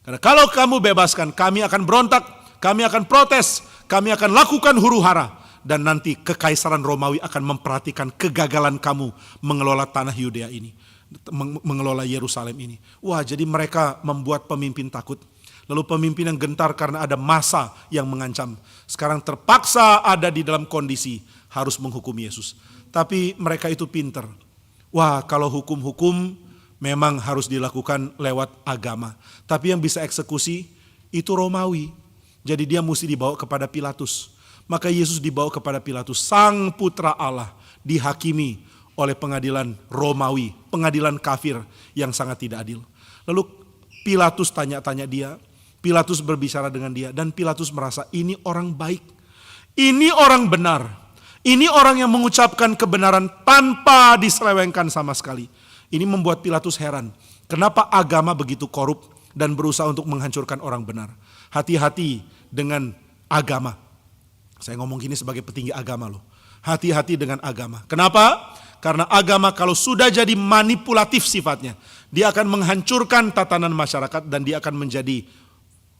Karena kalau kamu bebaskan, kami akan berontak, kami akan protes, kami akan lakukan huru-hara. Dan nanti kekaisaran Romawi akan memperhatikan kegagalan kamu mengelola tanah Yudea ini. Mengelola Yerusalem ini. Wah, jadi mereka membuat pemimpin takut. Lalu pemimpin yang gentar karena ada massa yang mengancam. Sekarang terpaksa ada di dalam kondisi harus menghukum Yesus. Tapi mereka itu pinter. Wah, kalau hukum-hukum memang harus dilakukan lewat agama. Tapi yang bisa eksekusi itu Romawi. Jadi dia mesti dibawa kepada Pilatus. Maka Yesus dibawa kepada Pilatus. Sang putra Allah dihakimi oleh pengadilan Romawi, pengadilan kafir yang sangat tidak adil. Lalu Pilatus tanya-tanya dia, Pilatus berbicara dengan dia, dan Pilatus merasa ini orang baik, ini orang benar, ini orang yang mengucapkan kebenaran tanpa diselewengkan sama sekali. Ini membuat Pilatus heran, kenapa agama begitu korup dan berusaha untuk menghancurkan orang benar. Hati-hati dengan agama. Saya ngomong gini sebagai petinggi agama loh. Hati-hati dengan agama. Kenapa? Karena agama kalau sudah jadi manipulatif sifatnya, dia akan menghancurkan tatanan masyarakat dan dia akan menjadi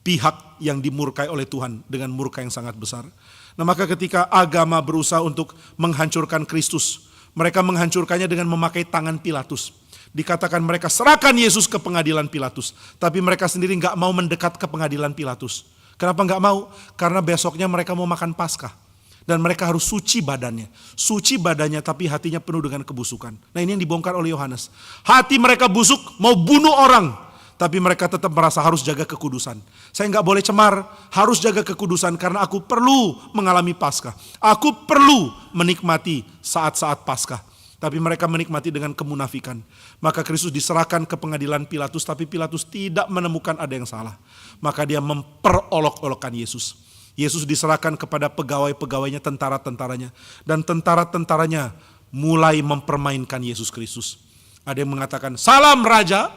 pihak yang dimurkai oleh Tuhan dengan murka yang sangat besar. Nah maka ketika agama berusaha untuk menghancurkan Kristus, Mereka menghancurkannya dengan memakai tangan Pilatus. Dikatakan mereka serahkan Yesus ke pengadilan Pilatus. Tapi mereka sendiri gak mau mendekat ke pengadilan Pilatus. Kenapa gak mau? Karena besoknya mereka mau makan Paskah. Dan mereka harus suci badannya. Suci badannya tapi hatinya penuh dengan kebusukan. Nah ini yang dibongkar oleh Yohanes. Hati mereka busuk mau bunuh orang. Tapi mereka tetap merasa harus jaga kekudusan. Saya gak boleh cemar, harus jaga kekudusan karena aku perlu mengalami Paskah. Aku perlu menikmati saat-saat Paskah. Tapi mereka menikmati dengan kemunafikan. Maka Kristus diserahkan ke pengadilan Pilatus, tapi Pilatus tidak menemukan ada yang salah. Maka dia memperolok-olokkan Yesus. Yesus diserahkan kepada pegawai-pegawainya, tentara-tentaranya. Dan tentara-tentaranya mulai mempermainkan Yesus Kristus. Ada yang mengatakan, salam raja.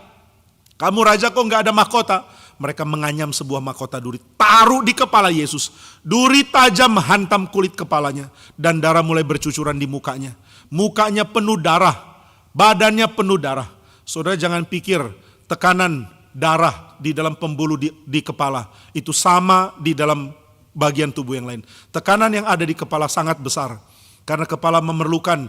Kamu raja kok gak ada mahkota? Mereka menganyam sebuah mahkota duri, taruh di kepala Yesus. Duri tajam menghantam kulit kepalanya. Dan darah mulai bercucuran di mukanya. Mukanya penuh darah, badannya penuh darah. Saudara jangan pikir tekanan darah di dalam pembuluh di kepala itu sama di dalam bagian tubuh yang lain. Tekanan yang ada di kepala sangat besar. Karena kepala memerlukan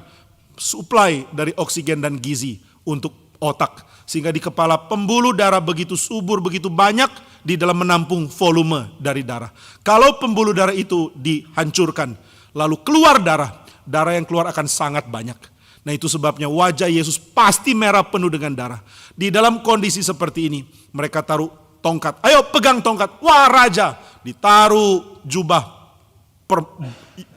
suplai dari oksigen dan gizi untuk otak. Sehingga di kepala pembuluh darah begitu subur, begitu banyak di dalam menampung volume dari darah. Kalau pembuluh darah itu dihancurkan, lalu keluar darah yang keluar akan sangat banyak. Nah itu sebabnya wajah Yesus pasti merah penuh dengan darah. Di dalam kondisi seperti ini, mereka taruh tongkat. Ayo pegang tongkat, wah raja. Ditaruh jubah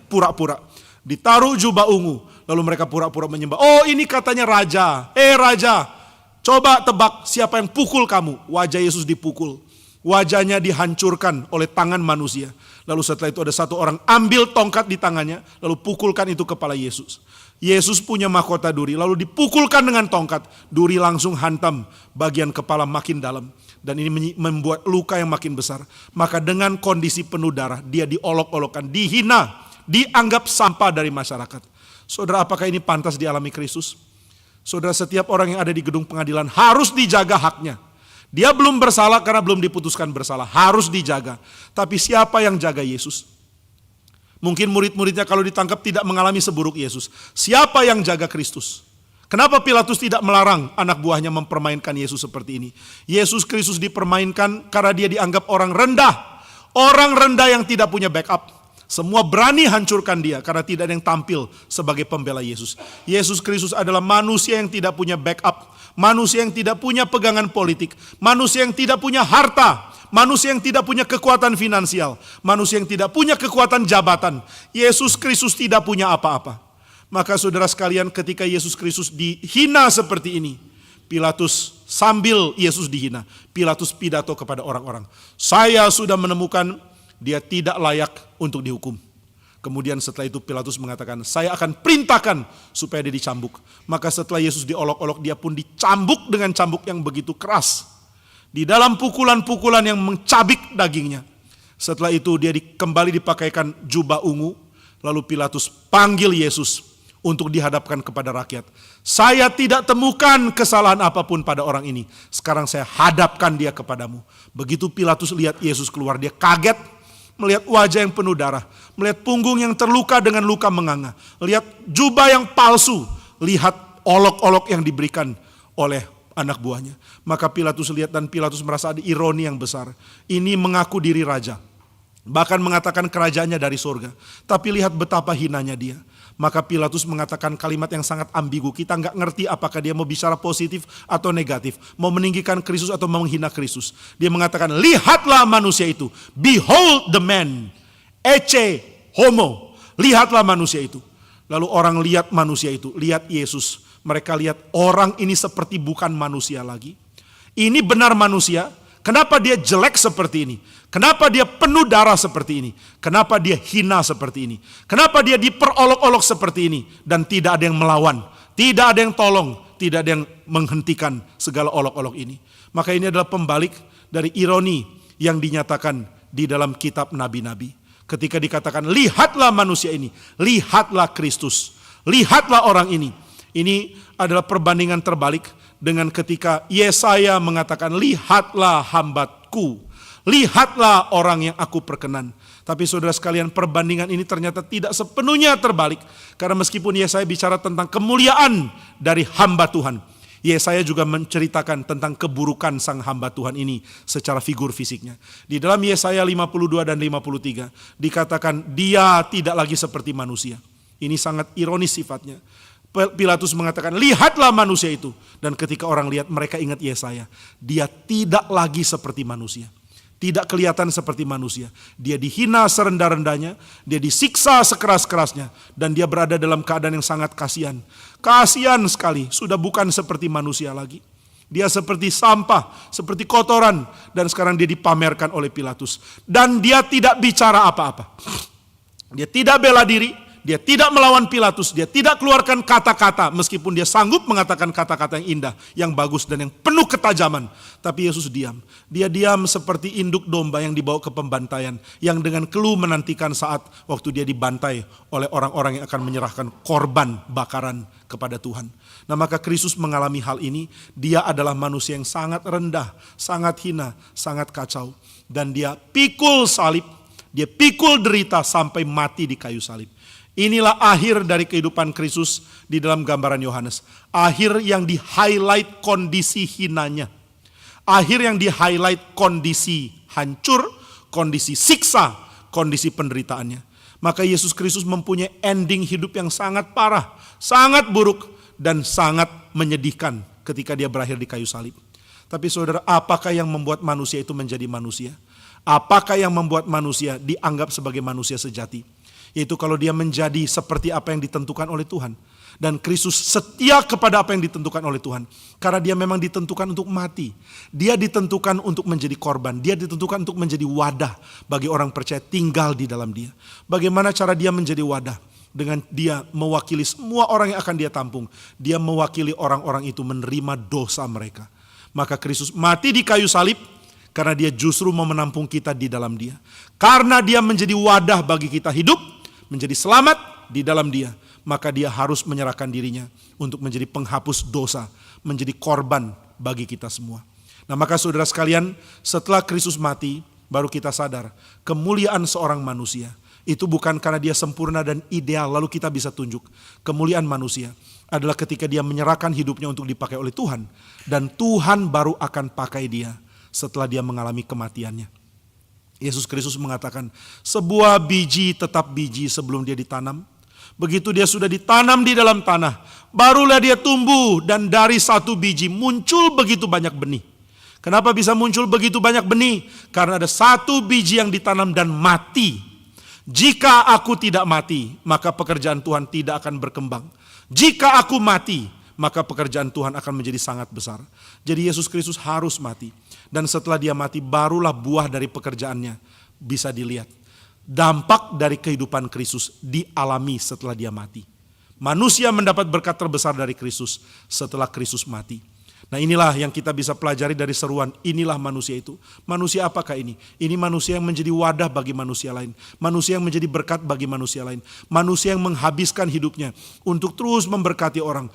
pura-pura. Ditaruh jubah ungu. Lalu mereka pura-pura menyembah. Oh ini katanya raja. Raja. Coba tebak siapa yang pukul kamu. Wajah Yesus dipukul. Wajahnya dihancurkan oleh tangan manusia. Lalu setelah itu ada satu orang ambil tongkat di tangannya. Lalu pukulkan itu kepala Yesus. Yesus punya mahkota duri. Lalu dipukulkan dengan tongkat. Duri langsung hantam bagian kepala makin dalam. Dan ini membuat luka yang makin besar. Maka dengan kondisi penuh darah. Dia diolok-olokkan, dihina, dianggap sampah dari masyarakat. Saudara, apakah ini pantas dialami Kristus? Saudara, setiap orang yang ada di gedung pengadilan harus dijaga haknya. Dia belum bersalah karena belum diputuskan bersalah. Harus dijaga. Tapi siapa yang jaga Yesus? Mungkin murid-muridnya kalau ditangkap tidak mengalami seburuk Yesus. Siapa yang jaga Kristus? Kenapa Pilatus tidak melarang anak buahnya mempermainkan Yesus seperti ini? Yesus Kristus dipermainkan karena dia dianggap orang rendah. Orang rendah yang tidak punya backup. Semua berani hancurkan dia karena tidak ada yang tampil sebagai pembela Yesus. Yesus Kristus adalah manusia yang tidak punya backup. Manusia yang tidak punya pegangan politik. Manusia yang tidak punya harta. Manusia yang tidak punya kekuatan finansial. Manusia yang tidak punya kekuatan jabatan. Yesus Kristus tidak punya apa-apa. Maka saudara sekalian, ketika Yesus Kristus dihina seperti ini, Pilatus sambil Yesus dihina, Pilatus pidato kepada orang-orang. Saya sudah menemukan dia tidak layak untuk dihukum. Kemudian setelah itu Pilatus mengatakan, saya akan perintahkan supaya dia dicambuk. Maka setelah Yesus diolok-olok, dia pun dicambuk dengan cambuk yang begitu keras. Di dalam pukulan-pukulan yang mencabik dagingnya. Setelah itu dia kembali dipakaikan jubah ungu. Lalu Pilatus panggil Yesus untuk dihadapkan kepada rakyat. Saya tidak temukan kesalahan apapun pada orang ini. Sekarang saya hadapkan dia kepadamu. Begitu Pilatus lihat Yesus keluar, dia kaget. Melihat wajah yang penuh darah. Melihat punggung yang terluka dengan luka menganga. Lihat jubah yang palsu. Lihat olok-olok yang diberikan oleh anak buahnya. Maka Pilatus lihat dan Pilatus merasa ada ironi yang besar. Ini mengaku diri raja. Bahkan mengatakan kerajaannya dari surga. Tapi lihat betapa hinanya dia. Maka Pilatus mengatakan kalimat yang sangat ambigu. Kita nggak ngerti apakah dia mau bicara positif atau negatif. Mau meninggikan Kristus atau mau menghina Kristus. Dia mengatakan, lihatlah manusia itu. Behold the man. Ecce homo. Lihatlah manusia itu. Lalu orang lihat manusia itu. Lihat Yesus. Mereka lihat orang ini seperti bukan manusia lagi. Ini benar manusia. Kenapa dia jelek seperti ini? Kenapa dia penuh darah seperti ini? Kenapa dia hina seperti ini? Kenapa dia diperolok-olok seperti ini? Dan tidak ada yang melawan, tidak ada yang tolong, tidak ada yang menghentikan segala olok-olok ini. Maka ini adalah pembalik dari ironi yang dinyatakan di dalam kitab nabi-nabi. Ketika dikatakan, lihatlah manusia ini, lihatlah Kristus, lihatlah orang ini. Ini adalah perbandingan terbalik dengan ketika Yesaya mengatakan, lihatlah hambaku, Lihatlah orang yang aku perkenan. Tapi saudara sekalian, perbandingan ini ternyata tidak sepenuhnya terbalik. Karena meskipun Yesaya bicara tentang kemuliaan dari hamba Tuhan, Yesaya juga menceritakan tentang keburukan sang hamba Tuhan ini secara figur fisiknya. Di dalam Yesaya 52 dan 53 dikatakan dia tidak lagi seperti manusia. Ini sangat ironis sifatnya. Pilatus mengatakan, lihatlah manusia itu. Dan ketika orang lihat, mereka ingat Yesaya. Dia tidak lagi seperti manusia. Tidak kelihatan seperti manusia. Dia dihina serendah-rendahnya, dia disiksa sekeras-kerasnya, dan dia berada dalam keadaan yang sangat kasihan. Kasihan sekali, sudah bukan seperti manusia lagi. Dia seperti sampah, seperti kotoran, dan sekarang dia dipamerkan oleh Pilatus. Dan dia tidak bicara apa-apa. Dia tidak bela diri, dia tidak melawan Pilatus, dia tidak keluarkan kata-kata meskipun dia sanggup mengatakan kata-kata yang indah, yang bagus dan yang penuh ketajaman. Tapi Yesus diam. Dia diam seperti induk domba yang dibawa ke pembantaian, yang dengan keluh menantikan saat waktu dia dibantai oleh orang-orang yang akan menyerahkan korban bakaran kepada Tuhan. Nah, maka Kristus mengalami hal ini. Dia adalah manusia yang sangat rendah, sangat hina, sangat kacau. Dan dia pikul salib, dia pikul derita sampai mati di kayu salib. Inilah akhir dari kehidupan Kristus di dalam gambaran Yohanes. Akhir yang di-highlight kondisi hinanya. Akhir yang di-highlight kondisi hancur, kondisi siksa, kondisi penderitaannya. Maka Yesus Kristus mempunyai ending hidup yang sangat parah, sangat buruk, dan sangat menyedihkan ketika dia berakhir di kayu salib. Tapi saudara, apakah yang membuat manusia itu menjadi manusia? Apakah yang membuat manusia dianggap sebagai manusia sejati? Yaitu kalau dia menjadi seperti apa yang ditentukan oleh Tuhan. Dan Kristus setia kepada apa yang ditentukan oleh Tuhan. Karena dia memang ditentukan untuk mati. Dia ditentukan untuk menjadi korban. Dia ditentukan untuk menjadi wadah bagi orang percaya tinggal di dalam dia. Bagaimana cara dia menjadi wadah? Dengan dia mewakili semua orang yang akan dia tampung. Dia mewakili orang-orang itu menerima dosa mereka. Maka Kristus mati di kayu salib. Karena dia justru mau menampung kita di dalam dia. Karena dia menjadi wadah bagi kita hidup, menjadi selamat di dalam dia, maka dia harus menyerahkan dirinya untuk menjadi penghapus dosa, menjadi korban bagi kita semua. Nah, maka saudara sekalian, setelah Kristus mati, baru kita sadar kemuliaan seorang manusia itu bukan karena dia sempurna dan ideal lalu kita bisa tunjuk. Kemuliaan manusia adalah ketika dia menyerahkan hidupnya untuk dipakai oleh Tuhan, dan Tuhan baru akan pakai dia setelah dia mengalami kematiannya. Yesus Kristus mengatakan, sebuah biji tetap biji sebelum dia ditanam. Begitu dia sudah ditanam di dalam tanah, barulah dia tumbuh, dan dari satu biji muncul begitu banyak benih. Kenapa bisa muncul begitu banyak benih? Karena ada satu biji yang ditanam dan mati. Jika aku tidak mati, maka pekerjaan Tuhan tidak akan berkembang. Jika aku mati, maka pekerjaan Tuhan akan menjadi sangat besar. Jadi Yesus Kristus harus mati. Dan setelah dia mati, barulah buah dari pekerjaannya bisa dilihat. Dampak dari kehidupan Kristus dialami setelah dia mati. Manusia mendapat berkat terbesar dari Kristus setelah Kristus mati. Nah, inilah yang kita bisa pelajari dari seruan, inilah manusia itu. Manusia apakah ini? Ini manusia yang menjadi wadah bagi manusia lain. Manusia yang menjadi berkat bagi manusia lain. Manusia yang menghabiskan hidupnya untuk terus memberkati orang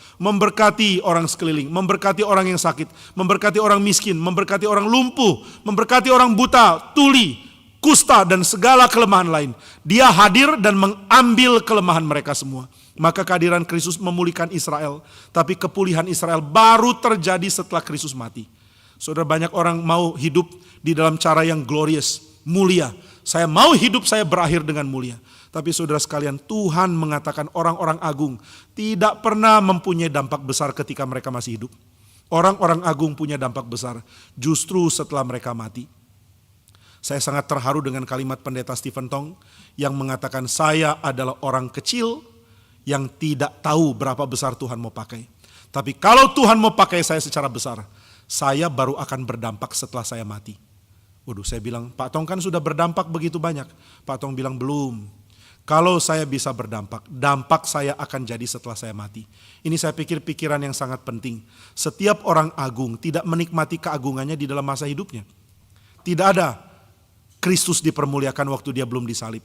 sekeliling, memberkati orang yang sakit, memberkati orang miskin, memberkati orang lumpuh, memberkati orang buta, tuli, kusta, dan segala kelemahan lain. Dia hadir dan mengambil kelemahan mereka semua. Maka kehadiran Kristus memulihkan Israel. Tapi kepulihan Israel baru terjadi setelah Kristus mati. Saudara, banyak orang mau hidup di dalam cara yang glorious, mulia. Saya mau hidup saya berakhir dengan mulia. Tapi saudara sekalian, Tuhan mengatakan orang-orang agung tidak pernah mempunyai dampak besar ketika mereka masih hidup. Orang-orang agung punya dampak besar justru setelah mereka mati. Saya sangat terharu dengan kalimat pendeta Stephen Tong yang mengatakan, saya adalah orang kecil yang tidak tahu berapa besar Tuhan mau pakai. Tapi kalau Tuhan mau pakai saya secara besar, saya baru akan berdampak setelah saya mati. Waduh, saya bilang, Pak Tong kan sudah berdampak begitu banyak. Pak Tong bilang, belum. Kalau saya bisa berdampak, dampak saya akan jadi setelah saya mati. Ini saya pikir pikiran yang sangat penting. Setiap orang agung tidak menikmati keagungannya di dalam masa hidupnya. Tidak ada Kristus dipermuliakan waktu dia belum disalib.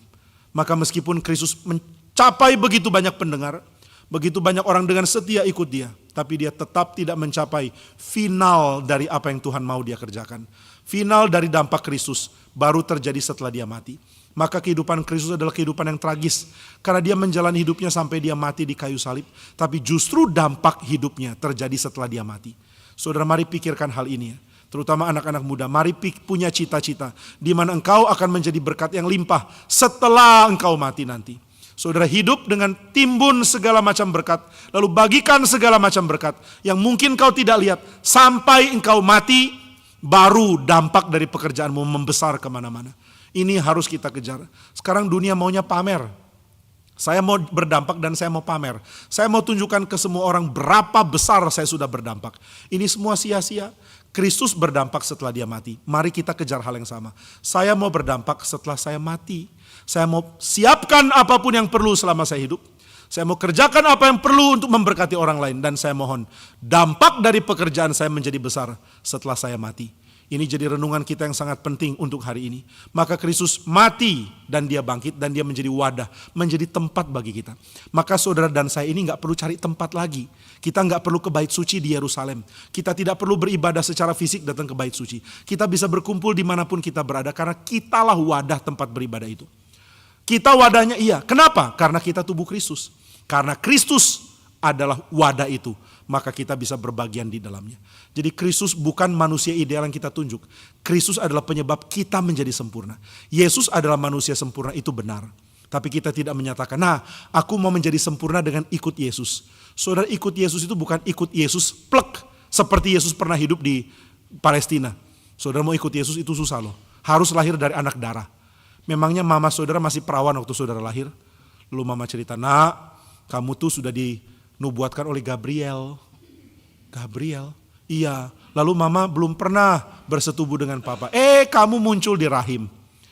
Maka meskipun Kristus mencapai begitu banyak pendengar, begitu banyak orang dengan setia ikut dia, tapi dia tetap tidak mencapai final dari apa yang Tuhan mau dia kerjakan. Final dari dampak Kristus baru terjadi setelah dia mati. Maka kehidupan Kristus adalah kehidupan yang tragis. Karena dia menjalani hidupnya sampai dia mati di kayu salib. Tapi justru dampak hidupnya terjadi setelah dia mati. Saudara, mari pikirkan hal ini ya. Terutama anak-anak muda, mari punya cita-cita. Di mana engkau akan menjadi berkat yang limpah setelah engkau mati nanti. Saudara, hidup dengan timbun segala macam berkat. Lalu bagikan segala macam berkat. Yang mungkin kau tidak lihat. Sampai engkau mati. Baru dampak dari pekerjaanmu membesar kemana-mana. Ini harus kita kejar. Sekarang dunia maunya pamer. Saya mau berdampak dan saya mau pamer. Saya mau tunjukkan ke semua orang berapa besar saya sudah berdampak. Ini semua sia-sia. Kristus berdampak setelah dia mati. Mari kita kejar hal yang sama. Saya mau berdampak setelah saya mati. Saya mau siapkan apapun yang perlu selama saya hidup. Saya mau kerjakan apa yang perlu untuk memberkati orang lain. Dan saya mohon dampak dari pekerjaan saya menjadi besar setelah saya mati. Ini jadi renungan kita yang sangat penting untuk hari ini. Maka Kristus mati dan dia bangkit dan dia menjadi wadah, menjadi tempat bagi kita. Maka saudara dan saya ini gak perlu cari tempat lagi. Kita gak perlu ke bait suci di Yerusalem. Kita tidak perlu beribadah secara fisik datang ke bait suci. Kita bisa berkumpul dimanapun kita berada karena kitalah wadah tempat beribadah itu. Kita wadahnya iya. Kenapa? Karena kita tubuh Kristus. Karena Kristus adalah wadah itu. Maka kita bisa berbagian di dalamnya. Jadi Kristus bukan manusia ideal yang kita tunjuk. Kristus adalah penyebab kita menjadi sempurna. Yesus adalah manusia sempurna, itu benar. Tapi kita tidak menyatakan, nah aku mau menjadi sempurna dengan ikut Yesus. Saudara, ikut Yesus itu bukan ikut Yesus plek. Seperti Yesus pernah hidup di Palestina. Saudara mau ikut Yesus itu susah loh. Harus lahir dari anak darah. Memangnya mama saudara masih perawan waktu saudara lahir? Lalu mama cerita, nak kamu tuh sudah dinubuatkan oleh Gabriel. Gabriel? Iya. Lalu mama belum pernah bersetubuh dengan papa. Kamu muncul di rahim.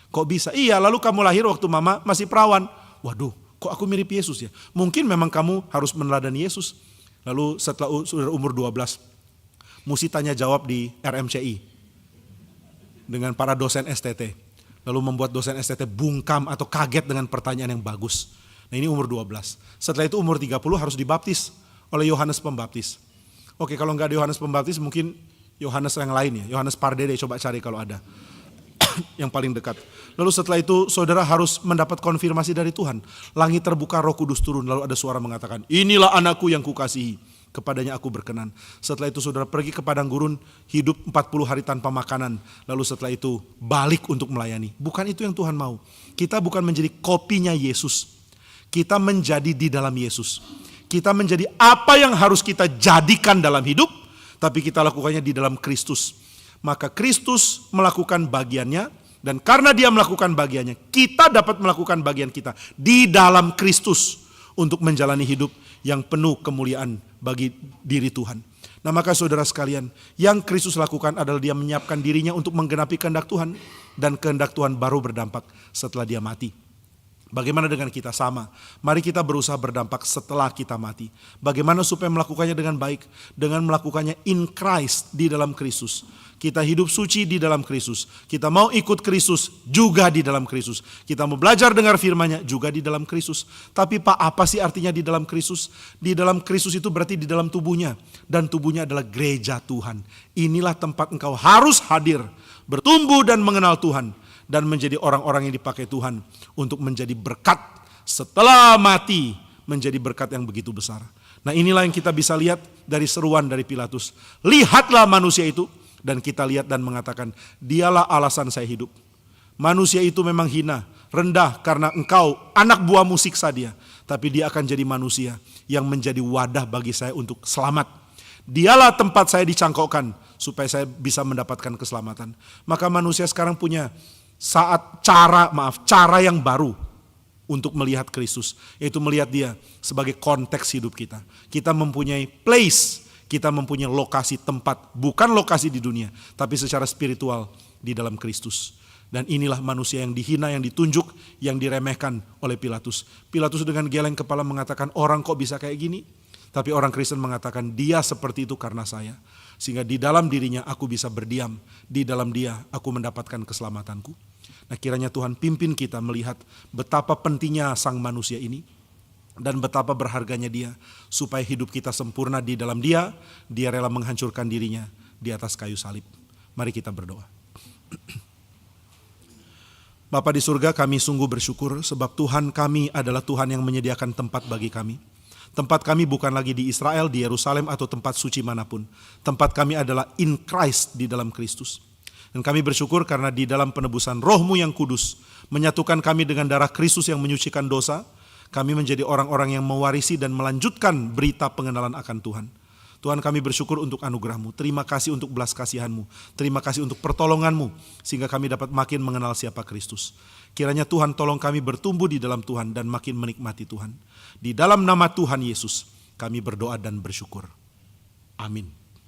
Kok bisa? Iya, lalu kamu lahir waktu mama masih perawan. Waduh, kok aku mirip Yesus ya? Mungkin memang kamu harus meneladani Yesus. Lalu setelah sudah umur 12, mesti tanya jawab di RMCI. Dengan para dosen STT. Lalu membuat dosen STT bungkam atau kaget dengan pertanyaan yang bagus. Nah ini umur 12. Setelah itu umur 30 harus dibaptis oleh Yohanes Pembaptis. Oke, kalau nggak ada Yohanes Pembaptis mungkin Yohanes yang lain ya. Yohanes Pardede, coba cari kalau ada. Yang paling dekat. Lalu setelah itu saudara harus mendapat konfirmasi dari Tuhan. Langit terbuka, Roh Kudus turun. Lalu ada suara mengatakan, inilah anakku yang kukasihi. Kepadanya aku berkenan. Setelah itu saudara pergi ke padang gurun, hidup 40 hari tanpa makanan. Lalu setelah itu balik untuk melayani. Bukan itu yang Tuhan mau. Kita bukan menjadi kopinya Yesus. Kita menjadi di dalam Yesus. Kita menjadi apa yang harus kita jadikan dalam hidup, tapi kita lakukannya di dalam Kristus. Maka Kristus melakukan bagiannya, dan karena dia melakukan bagiannya, kita dapat melakukan bagian kita di dalam Kristus untuk menjalani hidup yang penuh kemuliaan bagi diri Tuhan. Nah maka saudara sekalian, yang Kristus lakukan adalah dia menyiapkan dirinya untuk menggenapi kehendak Tuhan, dan kehendak Tuhan baru berdampak setelah dia mati. Bagaimana dengan kita? Sama. Mari kita berusaha berdampak setelah kita mati. Bagaimana supaya melakukannya dengan baik? Dengan melakukannya in Christ, di dalam Kristus. Kita hidup suci di dalam Kristus. Kita mau ikut Kristus juga di dalam Kristus. Kita mau belajar dengar firman-Nya juga di dalam Kristus. Tapi Pak, apa sih artinya di dalam Kristus? Di dalam Kristus itu berarti di dalam tubuhnya. Dan tubuhnya adalah gereja Tuhan. Inilah tempat engkau harus hadir. Bertumbuh dan mengenal Tuhan. Dan menjadi orang-orang yang dipakai Tuhan untuk menjadi berkat setelah mati, menjadi berkat yang begitu besar. Nah inilah yang kita bisa lihat dari seruan dari Pilatus. Lihatlah manusia itu, dan kita lihat dan mengatakan, dialah alasan saya hidup. Manusia itu memang hina, rendah karena engkau anak buahmu siksa dia. Tapi dia akan jadi manusia yang menjadi wadah bagi saya untuk selamat. Dialah tempat saya dicangkokkan supaya saya bisa mendapatkan keselamatan. Maka manusia sekarang punya cara yang baru untuk melihat Kristus, yaitu melihat dia sebagai konteks hidup kita. Kita mempunyai place, kita mempunyai lokasi tempat, bukan lokasi di dunia, tapi secara spiritual di dalam Kristus. Dan inilah manusia yang dihina, yang ditunjuk, yang diremehkan oleh Pilatus. Pilatus dengan geleng kepala mengatakan, orang kok bisa kayak gini? Tapi orang Kristen mengatakan, dia seperti itu karena saya. Sehingga di dalam dirinya aku bisa berdiam, di dalam dia aku mendapatkan keselamatanku. Nah kiranya Tuhan pimpin kita melihat betapa pentingnya sang manusia ini, dan betapa berharganya dia, supaya hidup kita sempurna di dalam dia. Dia rela menghancurkan dirinya di atas kayu salib. Mari kita berdoa. Bapa di surga, kami sungguh bersyukur sebab Tuhan kami adalah Tuhan yang menyediakan tempat bagi kami. Tempat kami bukan lagi di Israel, di Yerusalem, atau tempat suci manapun. Tempat kami adalah in Christ, di dalam Kristus. Dan kami bersyukur karena di dalam penebusan Roh-Mu yang kudus, menyatukan kami dengan darah Kristus yang menyucikan dosa, kami menjadi orang-orang yang mewarisi dan melanjutkan berita pengenalan akan Tuhan. Tuhan, kami bersyukur untuk anugerah-Mu. Terima kasih untuk belas kasihan-Mu. Terima kasih untuk pertolongan-Mu, sehingga kami dapat makin mengenal siapa Kristus. Kiranya Tuhan tolong kami bertumbuh di dalam Tuhan dan makin menikmati Tuhan. Di dalam nama Tuhan Yesus, kami berdoa dan bersyukur. Amin.